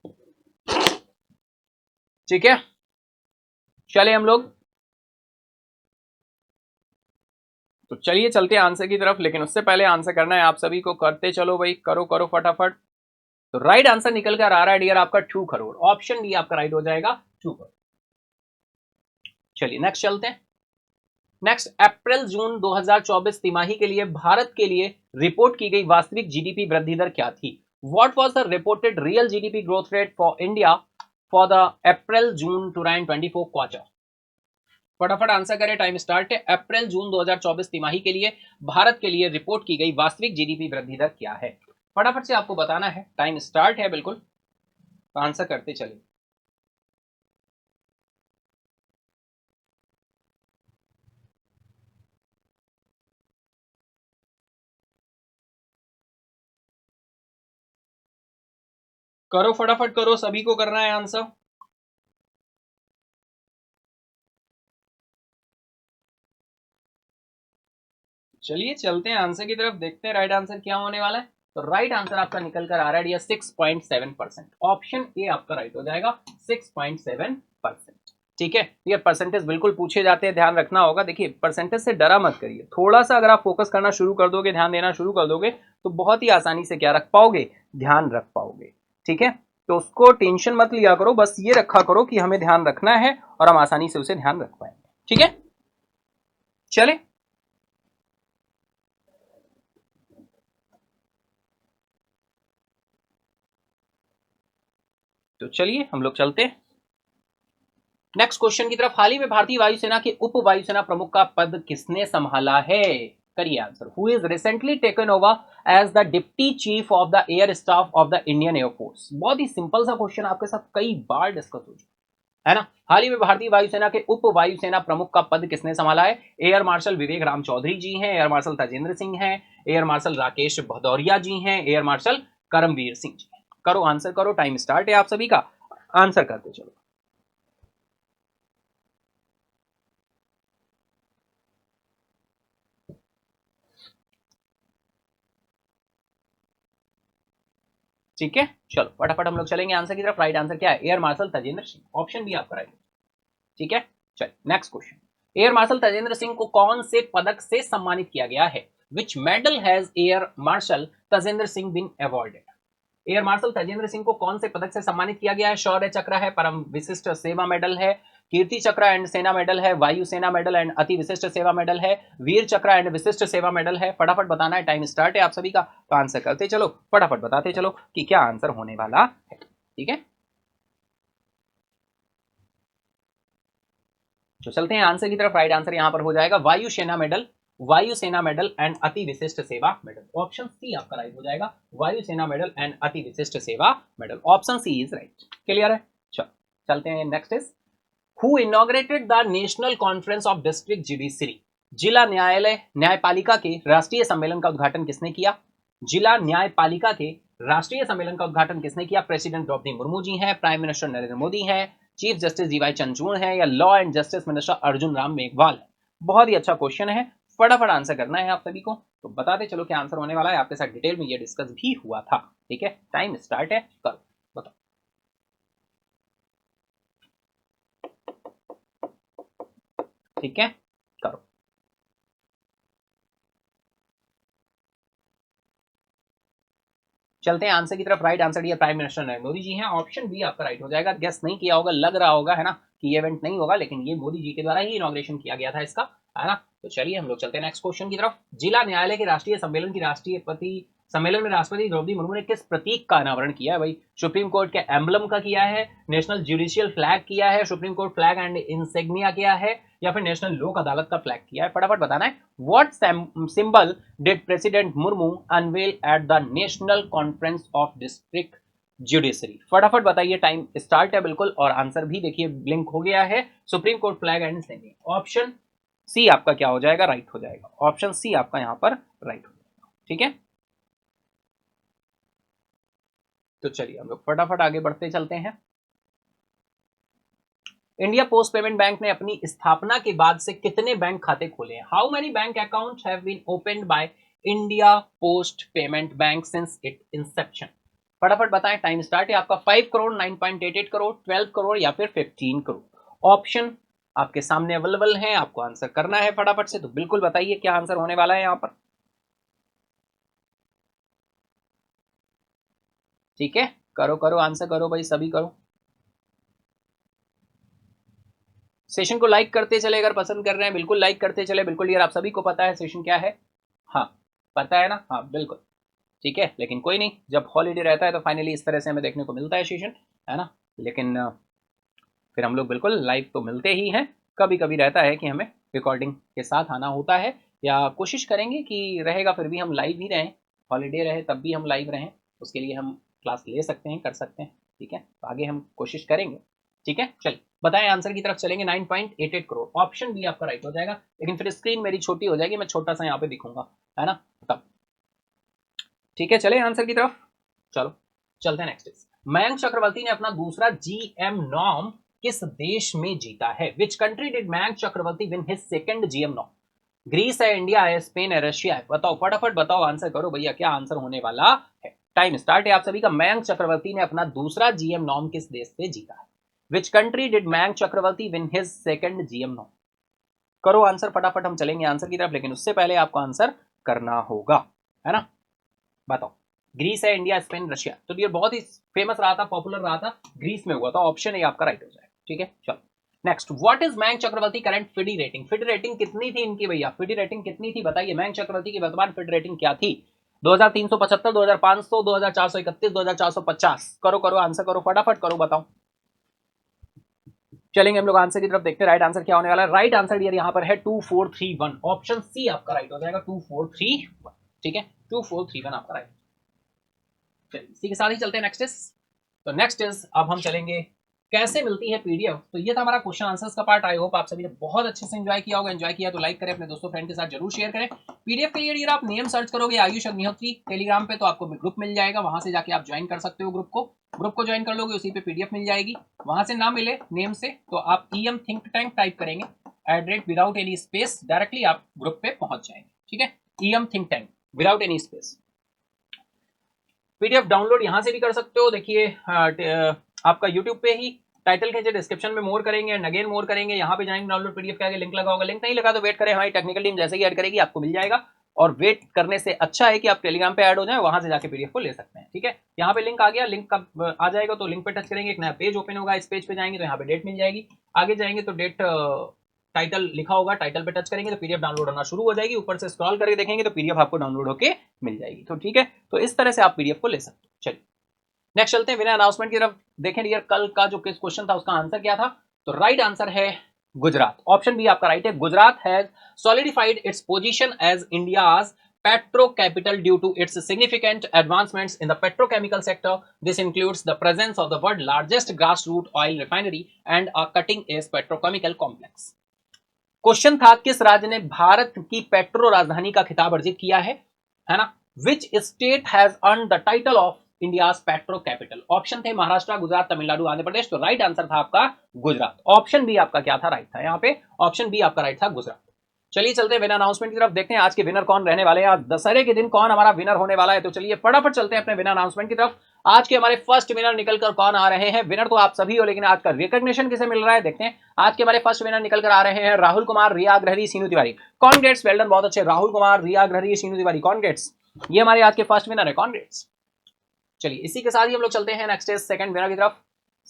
ठीक है। चले हम लोग, तो चलिए चलते हैं आंसर की तरफ, लेकिन उससे पहले आंसर करना है आप सभी को, करते चलो भाई, करो करो फटाफट। तो राइट आंसर निकल कर आ रहा है डियर आपका 2 करोड़, ऑप्शन बी आपका राइट हो जाएगा 2 करोड़। चलिए नेक्स्ट चलते हैं। नेक्स्ट, अप्रैल जून 2024 तिमाही के लिए भारत के लिए रिपोर्ट की गई वास्तविक जीडीपी वृद्धि दर क्या थी? What was the reported real GDP growth rate for India for the April June 2024 quarter? फटाफट आंसर करें, टाइम स्टार्ट है। अप्रैल जून 2024 तिमाही के लिए भारत के लिए रिपोर्ट की गई वास्तविक जीडीपी वृद्धि दर क्या है? फटाफट से आपको बताना है, टाइम स्टार्ट है बिल्कुल, आंसर करते चलिए। करो फटाफट करो, सभी को करना है आंसर। चलिए चलते हैं आंसर की तरफ, देखते हैं राइट आंसर क्या होने वाला है। तो राइट आंसर आपका निकल कर आ रहा है 6.7%। ऑप्शन ए आपका राइट हो जाएगा, 6.7%। ठीक है, ये परसेंटेज बिल्कुल पूछे जाते हैं, ध्यान रखना होगा। देखिए परसेंटेज से डरा मत करिए, थोड़ा सा अगर आप फोकस करना शुरू कर दोगे, ध्यान देना शुरू कर दोगे, तो बहुत ही आसानी से क्या रख पाओगे, ध्यान रख पाओगे। ठीक है, तो उसको टेंशन मत लिया करो, बस ये रखा करो कि हमें ध्यान रखना है और हम आसानी से उसे ध्यान रख पाएंगे। ठीक है, चले। तो चलिए हम लोग चलते हैं नेक्स्ट क्वेश्चन की तरफ। हाल ही में भारतीय वायुसेना के उप वायुसेना प्रमुख का पद किसने संभाला है? करिए answer. Who is recently taken over as the deputy chief of the air staff of the Indian air force? बहुत ही सिंपल सा क्वेश्चन, आपके साथ कई बार डिस्कस हो चुका है ना। हाल ही में भारतीय वायुसेना के उप वायुसेना प्रमुख का पद किसने संभाला है? एयर मार्शल विवेक राम चौधरी जी हैं, एयर मार्शल तजेंद्र सिंह हैं, एयर मार्शल राकेश भदौरिया जी हैं, एयर मार्शल करमवीर सिंह जी हैं। करो आंसर करो, टाइम स्टार्ट है आप सभी का, आंसर करते चलो। ठीक है, चलो फटाफट हम लोग चलेंगे आंसर की तरफ। राइट आंसर क्या है? Air marshal Tejinder Singh, option B आपका राइट। ठीक है, चल next question. Air marshal Tejinder Singh को कौन से पदक से सम्मानित किया गया है? Which medal has air marshal Tejinder Singh been awarded? Air marshal Tejinder Singh को कौन से पदक से सम्मानित किया गया है? शौर्य चक्र है, परम विशिष्ट सेवा मेडल है, कीर्ति चक्र एंड सेना मेडल है, वायु सेना medal and Ati Vishisht Seva medal है, वीर चक्र एंड विशिष्ट सेवा मेडल है। फटाफट बताना है, टाइम स्टार्ट है आप सभी का, तो आंसर करते चलो, फटाफट बताते चलो कि क्या आंसर होने वाला है। ठीक है, तो चलते हैं आंसर की तरफ। राइट आंसर यहां पर हो जाएगा वायु सेना मेडल, वायु सेना medal and Ati Vishisht Seva medal. Option C आपका राइट हो जाएगा, वायु सेना medal and Ati Vishisht Seva medal. Option C is right. Clear है, चलो चलते हैं next is, who inaugurated the national conference of district judiciary? जिला न्यायालय न्यायपालिका के राष्ट्रीय सम्मेलन का उद्घाटन किसने किया? जिला न्यायपालिका के राष्ट्रीय सम्मेलन का उद्घाटन किसने किया? प्रेसिडेंट द्रौपदी मुर्मू जी हैं, प्राइम मिनिस्टर नरेंद्र मोदी हैं, चीफ जस्टिस जीवाई चंद्रचूड़ हैं, या law and justice minister Arjun Ram Meghwal है? बहुत ही अच्छा क्वेश्चन है, फटाफट आंसर करना है आप सभी को। तो बताते चलो क्या आंसर होने वाला है, आपके साथ डिटेल में ये डिस्कस भी हुआ था। ठीक है, टाइम स्टार्ट है, करो बताओ। ठीक है, करो। चलते हैं आंसर की तरफ। राइट आंसर दिया प्राइम मिनिस्टर नरेंद्र मोदी जी हैं, ऑप्शन बी आपका राइट हो जाएगा। गेस नहीं किया होगा, लग रहा होगा है ना कि ये इवेंट नहीं होगा, लेकिन ये मोदी जी के द्वारा ही इनॉग्रेशन किया गया था इसका, है ना। तो चलिए हम लोग चलते हैं नेक्स्ट क्वेश्चन की तरफ। जिला न्यायालय के राष्ट्रीय सम्मेलन की राष्ट्रपति सम्मेलन में राष्ट्रपति द्रौपदी मुर्मू ने किस प्रतीक का अनावरण किया है? भाई सुप्रीम कोर्ट के एम्बलम का किया है, नेशनल जुडिशियल फ्लैग किया है, supreme court flag and insignia किया है, या फिर नेशनल लोक अदालत का फ्लैग किया है? फटाफट बताना है। What symbol did president Murmu unveil at the national conference of district judiciary? फटाफट बताइए, टाइम स्टार्ट है बिल्कुल, और आंसर भी देखिए ब्लिंक हो गया है, supreme court flag and insignia. Option C आपका क्या हो जाएगा? राइट हो जाएगा। ऑप्शन सी आपका यहां पर राइट हो जाएगा। ठीक है, तो चलिए हम लोग फटाफट आगे बढ़ते चलते हैं। इंडिया पोस्ट पेमेंट बैंक ने अपनी स्थापना के बाद से कितने बैंक खाते खोले हैं? How many bank account have been opened by India post payment bank since it inception? फटाफट बताएं, टाइम स्टार्ट है आपका। 5 करोड़, 9.88 करोड़, 12 करोड़, या फिर 15 करोड़? ऑप्शन आपके सामने अवेलेबल है, आपको आंसर करना है फटाफट से, तो बिल्कुल बताइए क्या आंसर होने वाला है यहां पर। ठीक है, करो करो आंसर करो भाई, सभी करो। सेशन को लाइक करते चले, अगर पसंद कर रहे हैं बिल्कुल लाइक करते चले। बिल्कुल यार, आप सभी को पता है सेशन क्या है, हाँ पता है ना, हाँ बिल्कुल ठीक है। लेकिन कोई नहीं, जब हॉलीडे रहता है तो फाइनली इस तरह से हमें देखने को मिलता है सेशन, है ना। लेकिन फिर हम लोग बिल्कुल लाइव तो मिलते ही हैं। कभी कभी रहता है कि हमें रिकॉर्डिंग के साथ आना होता है, या कोशिश करेंगे कि रहेगा फिर भी हम लाइव ही रहें, हॉलीडे रहे तब भी हम लाइव रहें, उसके लिए हम क्लास ले सकते हैं, कर सकते हैं, ठीक है। तो आगे हम कोशिश करेंगे, ठीक है। चलिए बताएं, आंसर की तरफ चलेंगे। 9.88 करोड़, ऑप्शन बी आपका राइट हो जाएगा। लेकिन फिर स्क्रीन मेरी छोटी हो जाएगी, मैं छोटा सा यहाँ पे दिखूंगा, है ना, तब ठीक है। चले आंसर की तरफ, चलो चलते हैं नेक्स्ट। मयंक चक्रवर्ती ने अपना दूसरा जीएम नॉर्म किस देश में जीता है? Which country did Mayank Chakraborty win his second GM norm? Greece है, इंडिया है, स्पेन है, रशिया है? बताओ फटाफट बताओ, आंसर करो भैया, क्या आंसर होने वाला है? टाइम स्टार्ट है आप सभी का। मयंक चक्रवर्ती ने अपना दूसरा जीएम नॉर्म किस देश से जीता है? Which country did Mayank Chakraborty win his second GM norm? करो आंसर फटाफट, हम चलेंगे आंसर की तरफ, लेकिन उससे पहले आपको आंसर करना होगा, है ना। बताओ, ग्रीस है, इंडिया, स्पेन, रशिया? तो ये बहुत ही फेमस रहा था, पॉपुलर रहा था, ग्रीस में हुआ था। ऑप्शन ए आपका राइट हो जाएगा, ठीक है। चलो next, what is Mayank Chakravarthy current FIDE rating? FIDE rating कितनी थी इनकी भैया? फिडी रेटिंग कितनी थी बताइए, मयंक चक्रवर्ती की वर्तमान फिडी रेटिंग क्या थी? 2375, 2500, 2431, 2450? करो करो आंसर करो, फटाफट करो, बताओ। चलेंगे हम लोग आंसर की तरफ, देखते हैं राइट आंसर क्या होने वाला है। राइट आंसर यार यहाँ पर है 2431, ऑप्शन सी आपका राइट हो जाएगा, 2431, ठीक है। 2431 आपका राइट। चलिए इसी के साथ ही चलते हैं नेक्स्ट इज। तो नेक्स्ट इज, अब हम चलेंगे कैसे मिलती है पीडीएफ। तो ये था हमारा क्वेश्चन आंसर्स का पार्ट। आई होप आप सभी ने बहुत अच्छे से एंजॉय किया होगा। एंजॉय किया तो लाइक करें, अपने दोस्तों फ्रेंड के साथ जरूर शेयर करें। पीडीएफ के लिए आप नेम सर्च करोगे आयुष अग्निहोत्री टेलीग्राम पे, तो आपको ग्रुप मिल जाएगा, वहां से जाके आप ज्वाइन कर सकते हो ग्रुप को ज्वाइन कर लोगे, उसी पे पीडीएफ मिल जाएगी। वहां से ना मिले नेम से तो आप ईएम थिंक टैंक टाइप करेंगे, @ विदाउट एनी स्पेस, डायरेक्टली आप ग्रुप पे पहुंच जाएंगे, ठीक है। EM think tank without any space. PDF download यहां से भी कर सकते हो, देखिए आपका यूट्यूब पे ही टाइटल के डिस्क्रिप्शन में मोर करेंगे एंड अगेन मोर करेंगे, यहाँ पे जाएंगे डाउनलोड पीडीएफ के आगे लिंक लगा होगा, लिंक नहीं लगा तो वेट करें, हमारी टेक्निकल टीम जैसे ही ऐड करेगी आपको मिल जाएगा। और वेट करने से अच्छा है कि आप टेलीग्राम पे ऐड हो जाए, वहां से जाके पीडीएफ को ले सकते हैं, ठीक है। यहाँ पे लिंक आ गया, लिंक कब आ जाएगा तो लिंक पे टच करेंगे, एक नया पेज ओपन होगा, इस पेज पे जाएंगे तो यहाँ पे डेट मिल जाएगी, आगे जाएंगे तो डेट टाइटल लिखा होगा, टाइटल पे टच करेंगे तो पीडीएफ डाउनलोड होना शुरू हो जाएगी, ऊपर से स्क्रॉल करके देखेंगे तो पीडीएफ आपको डाउनलोड होके मिल जाएगी, तो ठीक है। तो इस तरह से आप पीडीएफ को ले सकते हो। चलिए नेक्स्ट चलते हैं विनर अनाउंसमेंट की तरफ। देखें डियर, कल का जो क्वेश्चन था उसका आंसर क्या था? तो राइट आंसर है गुजरात, ऑप्शन बी आपका राइट है। Gujarat has solidified its position as India's petro capital due to its significant advancements in the petrochemical sector. This includes the presence of the world's largest grassroots oil refinery and a cutting-edge petrochemical complex. Question था किस राज्य ने भारत की petro राजधानी का खिताब अर्जित किया है ना। Which state has earn the title of India's petro capital? Option थे महाराष्ट्र, गुजरात, तमिलनाडु, आंध्र प्रदेश। तो राइट आंसर था आपका गुजरात, ऑप्शन बी आपका क्या था? राइट था यहाँ पे, ऑप्शन बी आपका राइट था, गुजरात। चलिए चलते हैं विनर अनाउंसमेंट की तरफ, देखते हैं आज के विनर कौन रहने वाले हैं, आज दशहरे के दिन कौन हमारा विनर होने वाला है। तो चलिए फटाफट चलते हैं अपने विनर अनाउंसमेंट की तरफ। आज के हमारे फर्स्ट विनर निकलकर कौन आ रहे हैं? विनर तो आप सभी हो, लेकिन आज का रिकॉग्निशन किसे मिल रहा है देखते हैं। आज के हमारे फर्स्ट विनर निकलकर आ रहे हैं राहुल कुमार, रिया अग्रहरी, सीनू तिवारी। कॉन्ग्रेट्स, वेल डन, बहुत अच्छे। राहुल कुमार, रिया अग्रहरी, सीनू तिवारी, कॉन्ग्रेट्स, ये हमारे आज के फर्स्ट विनर है, कॉन्ग्रेट्स। चलिए इसी के साथ ही हम लोग चलते हैं नेक्स्ट सेकंड विनर की तरफ।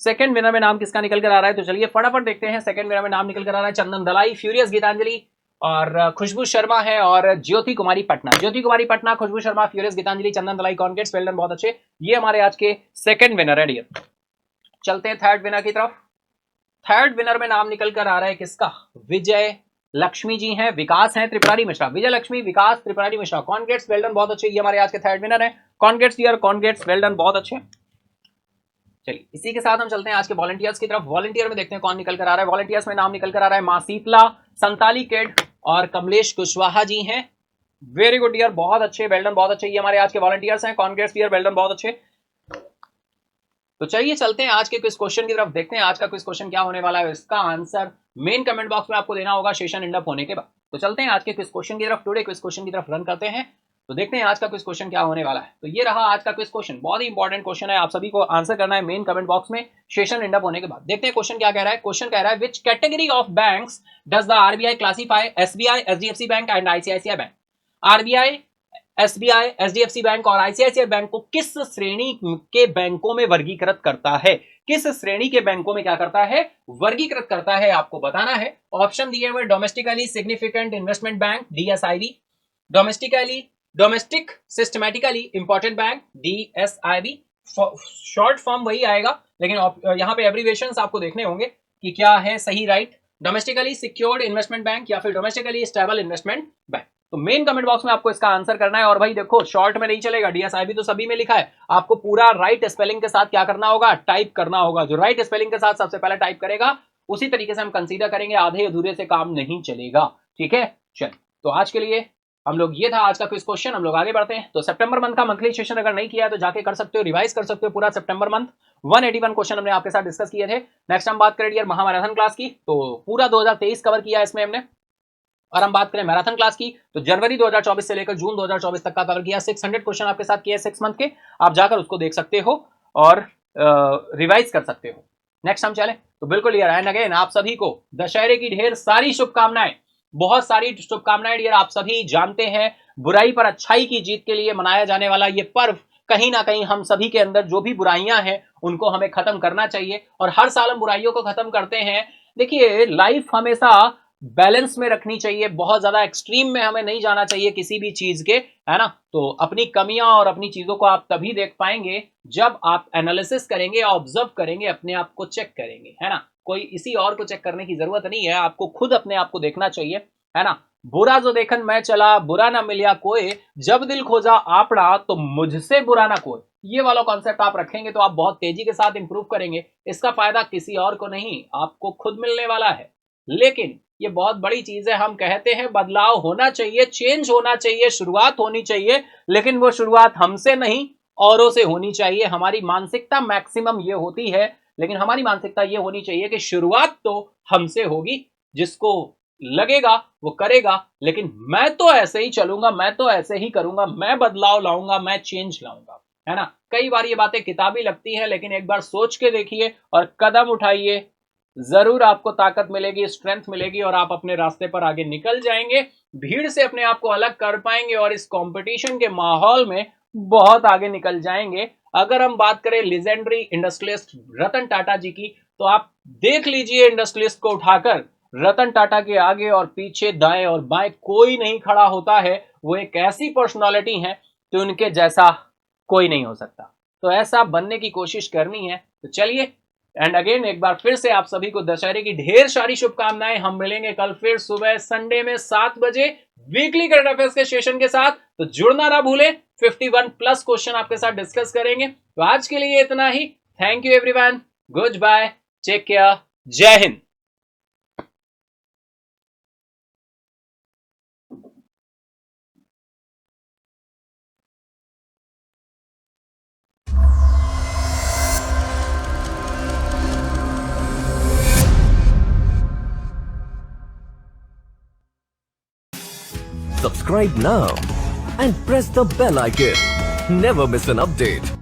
सेकंड विनर में नाम किसका निकल कर आ रहा है? तो चलिए फटाफट देखते हैं। सेकंड विनर में नाम निकल कर आ रहा है चंदन दलाई, फ्यूरियस गीतांजलि और खुशबू शर्मा है और ज्योति कुमारी पटना। ज्योति कुमारी पटना, खुशबू शर्मा, फ्यूरियस गीतांजलि, चंदन दलाई, कॉन्ग्रेट्स, वेल डन, बहुत अच्छे। ये हमारे आज के सेकंड विनर है डियर। चलते हैं थर्ड विनर की तरफ। थर्ड विनर में नाम निकल कर आ रहा है किसका? विजय लक्ष्मी जी हैं, विकास हैं, Tripurari Mishra. Vijay Lakshmi, Vikas, Tripurari Mishra, congrats, well done, बहुत अच्छे। ये हमारे आज के थर्ड विनर है, congrats dear, congrats, well done, बहुत अच्छे। चलिए इसी के साथ हम चलते हैं आज के वॉलंटियर्स की तरफ। वॉलंटियर में देखते हैं कौन निकल कर आ रहा है। वॉलंटियर्स में नाम निकल कर आ रहा है मां शीतला, संताली केड और कमलेश कुशवाहा जी हैं। वेरी गुड डियर, बहुत अच्छे, वेल डन, बहुत अच्छे। ये हमारे आज के वॉलंटियर्स हैं, कॉन्ग्रेट्स डियर, वेल डन, बहुत अच्छे। तो चलिए चलते हैं आज के क्विज क्वेश्चन की तरफ, देखते हैं आज का क्विज क्वेश्चन क्या होने वाला है। इसका आंसर मेन कमेंट बॉक्स में आपको देना होगा सेशन एंड अप होने के बाद। तो चलते हैं आज के क्विज क्वेश्चन की तरफ, टुडे क्विज क्वेश्चन की तरफ रन करते हैं। तो देखते हैं आज का क्विज क्वेश्चन क्या होने वाला है। तो ये रहा आज का क्विज क्वेश्चन, बहुत ही इंपॉर्टेंट क्वेश्चन है, आप सभी को आंसर करना है मेन कमेंट बॉक्स में सेशन एंड अप होने के बाद। देखते हैं क्वेश्चन क्या कह रहा है। क्वेश्चन कह रहा है which category of banks does the RBI classify SBI, HDFC bank and ICICI bank? RBI SBI, HDFC bank और आईसीआईसीआई बैंक को किस श्रेणी के बैंकों में वर्गीकृत करता है? किस श्रेणी के बैंकों में क्या करता है? वर्गीकृत करता है, आपको बताना है। ऑप्शन दिए हुए domestically significant investment bank DSIB, domestic systematically important bank DSIB, short form वही आएगा लेकिन यहां पे एब्रीविएशंस आपको देखने होंगे कि क्या है सही, right. Domestically secured investment bank या फिर डोमेस्टिकली स्टेबल इन्वेस्टमेंट बैंक। तो मेन कमेंट बॉक्स में आपको इसका आंसर करना है। और भाई देखो, शॉर्ट में नहीं चलेगा, डीएसआईबी तो सभी में लिखा है, आपको पूरा राइट स्पेलिंग के साथ क्या करना होगा? टाइप करना होगा। जो राइट स्पेलिंग के साथ सबसे पहले टाइप करेगा उसी तरीके से हम कंसीडर करेंगे, आधे अधूरे से काम नहीं चलेगा, ठीक है। चल, तो आज के लिए हम लोग, ये था आज का क्विज क्वेश्चन। हम लोग आगे बढ़ते हैं। तो सितंबर मंथ का मंथली सेशन अगर नहीं किया है तो जाके कर सकते हो, रिवाइज कर सकते हो पूरा सितंबर मंथ। 181 क्वेश्चन हमने आपके साथ डिस्कस किए थे। नेक्स्ट हम बात करें डियर महामैराथन क्लास की, तो पूरा 2023 कवर किया इसमें हमने। और हम बात करें मैराथन क्लास की तो जनवरी 2024 से लेकर जून 2024 तक का कवर किया। 600 क्वेश्चन आपके साथ किए 6 मंथ के, आप जाकर उसको देख सकते हो और रिवाइज कर सकते हो। नेक्स्ट हम चले तो बिल्कुल यार, एंड अगेन आप सभी को दशहरे की ढेर सारी शुभकामनाएं, बहुत सारी शुभकामनाएं डियर। आप सभी जानते हैं बुराई पर अच्छाई की जीत के लिए मनाया जाने वाला ये पर्व, कहीं ना कहीं हम सभी के अंदर जो भी बुराइयां हैं उनको हमें खत्म करना चाहिए। और हर साल हम बुराइयों को खत्म करते हैं। देखिए, लाइफ हमेशा बैलेंस में रखनी चाहिए, बहुत ज्यादा एक्सट्रीम में हमें नहीं जाना चाहिए किसी भी चीज के, है ना। तो अपनी कमियां और अपनी चीजों को आप तभी देख पाएंगे जब आप एनालिसिस करेंगे, ऑब्जर्व करेंगे, अपने आप को चेक करेंगे, है ना। कोई इसी और को चेक करने की जरूरत नहीं है, आपको खुद अपने आप को देखना चाहिए, है ना। बुरा जो देखन मैं चला, बुरा ना मिलिया कोई, जब दिल खोजा आपड़ा तो मुझसे बुरा ना कोई। ये वाला कॉन्सेप्ट आप रखेंगे तो आप बहुत तेजी के साथ इंप्रूव करेंगे। इसका फायदा किसी और को नहीं, आपको खुद मिलने वाला है। लेकिन ये बहुत बड़ी चीज है, हम कहते हैं बदलाव होना चाहिए, चेंज होना चाहिए, शुरुआत होनी चाहिए, लेकिन वो शुरुआत हमसे नहीं औरों से होनी चाहिए। हमारी मानसिकता मैक्सिमम ये होती है, लेकिन हमारी मानसिकता ये होनी चाहिए कि शुरुआत तो हमसे होगी, जिसको लगेगा वो करेगा, लेकिन मैं तो ऐसे ही चलूंगा, मैं तो ऐसे ही करूंगा, मैं बदलाव लाऊंगा, मैं चेंज लाऊंगा, है ना। कई बार ये बातें किताबी लगती हैं, लेकिन एक बार सोच के देखिए और कदम उठाइए, जरूर आपको ताकत मिलेगी, स्ट्रेंथ मिलेगी और आप अपने रास्ते पर आगे निकल जाएंगे, भीड़ से अपने आप को अलग कर पाएंगे और इस कंपटीशन के माहौल में बहुत आगे निकल जाएंगे। अगर हम बात करें लेजेंडरी इंडस्ट्रियलिस्ट रतन टाटा जी की, तो आप देख लीजिए इंडस्ट्रियलिस्ट को उठाकर, रतन टाटा के आगे और पीछे, दाएं और बाएं कोई नहीं खड़ा होता है। वो एक ऐसी पर्सनालिटी है कि उनके जैसा कोई नहीं हो सकता। तो ऐसा बनने की कोशिश करनी है। तो चलिए, एंड अगेन एक बार फिर से आप सभी को दशहरे की ढेर सारी शुभकामनाएं। हम मिलेंगे कल फिर सुबह संडे में 7 बजे वीकली करंट अफेयर्स के सेशन के साथ। तो जुड़ना ना भूलें, 51 प्लस क्वेश्चन आपके साथ डिस्कस करेंगे। तो आज के लिए इतना ही। Thank you everyone, good bye, take care, जय हिंद। Subscribe now and press the bell icon. Never miss an update.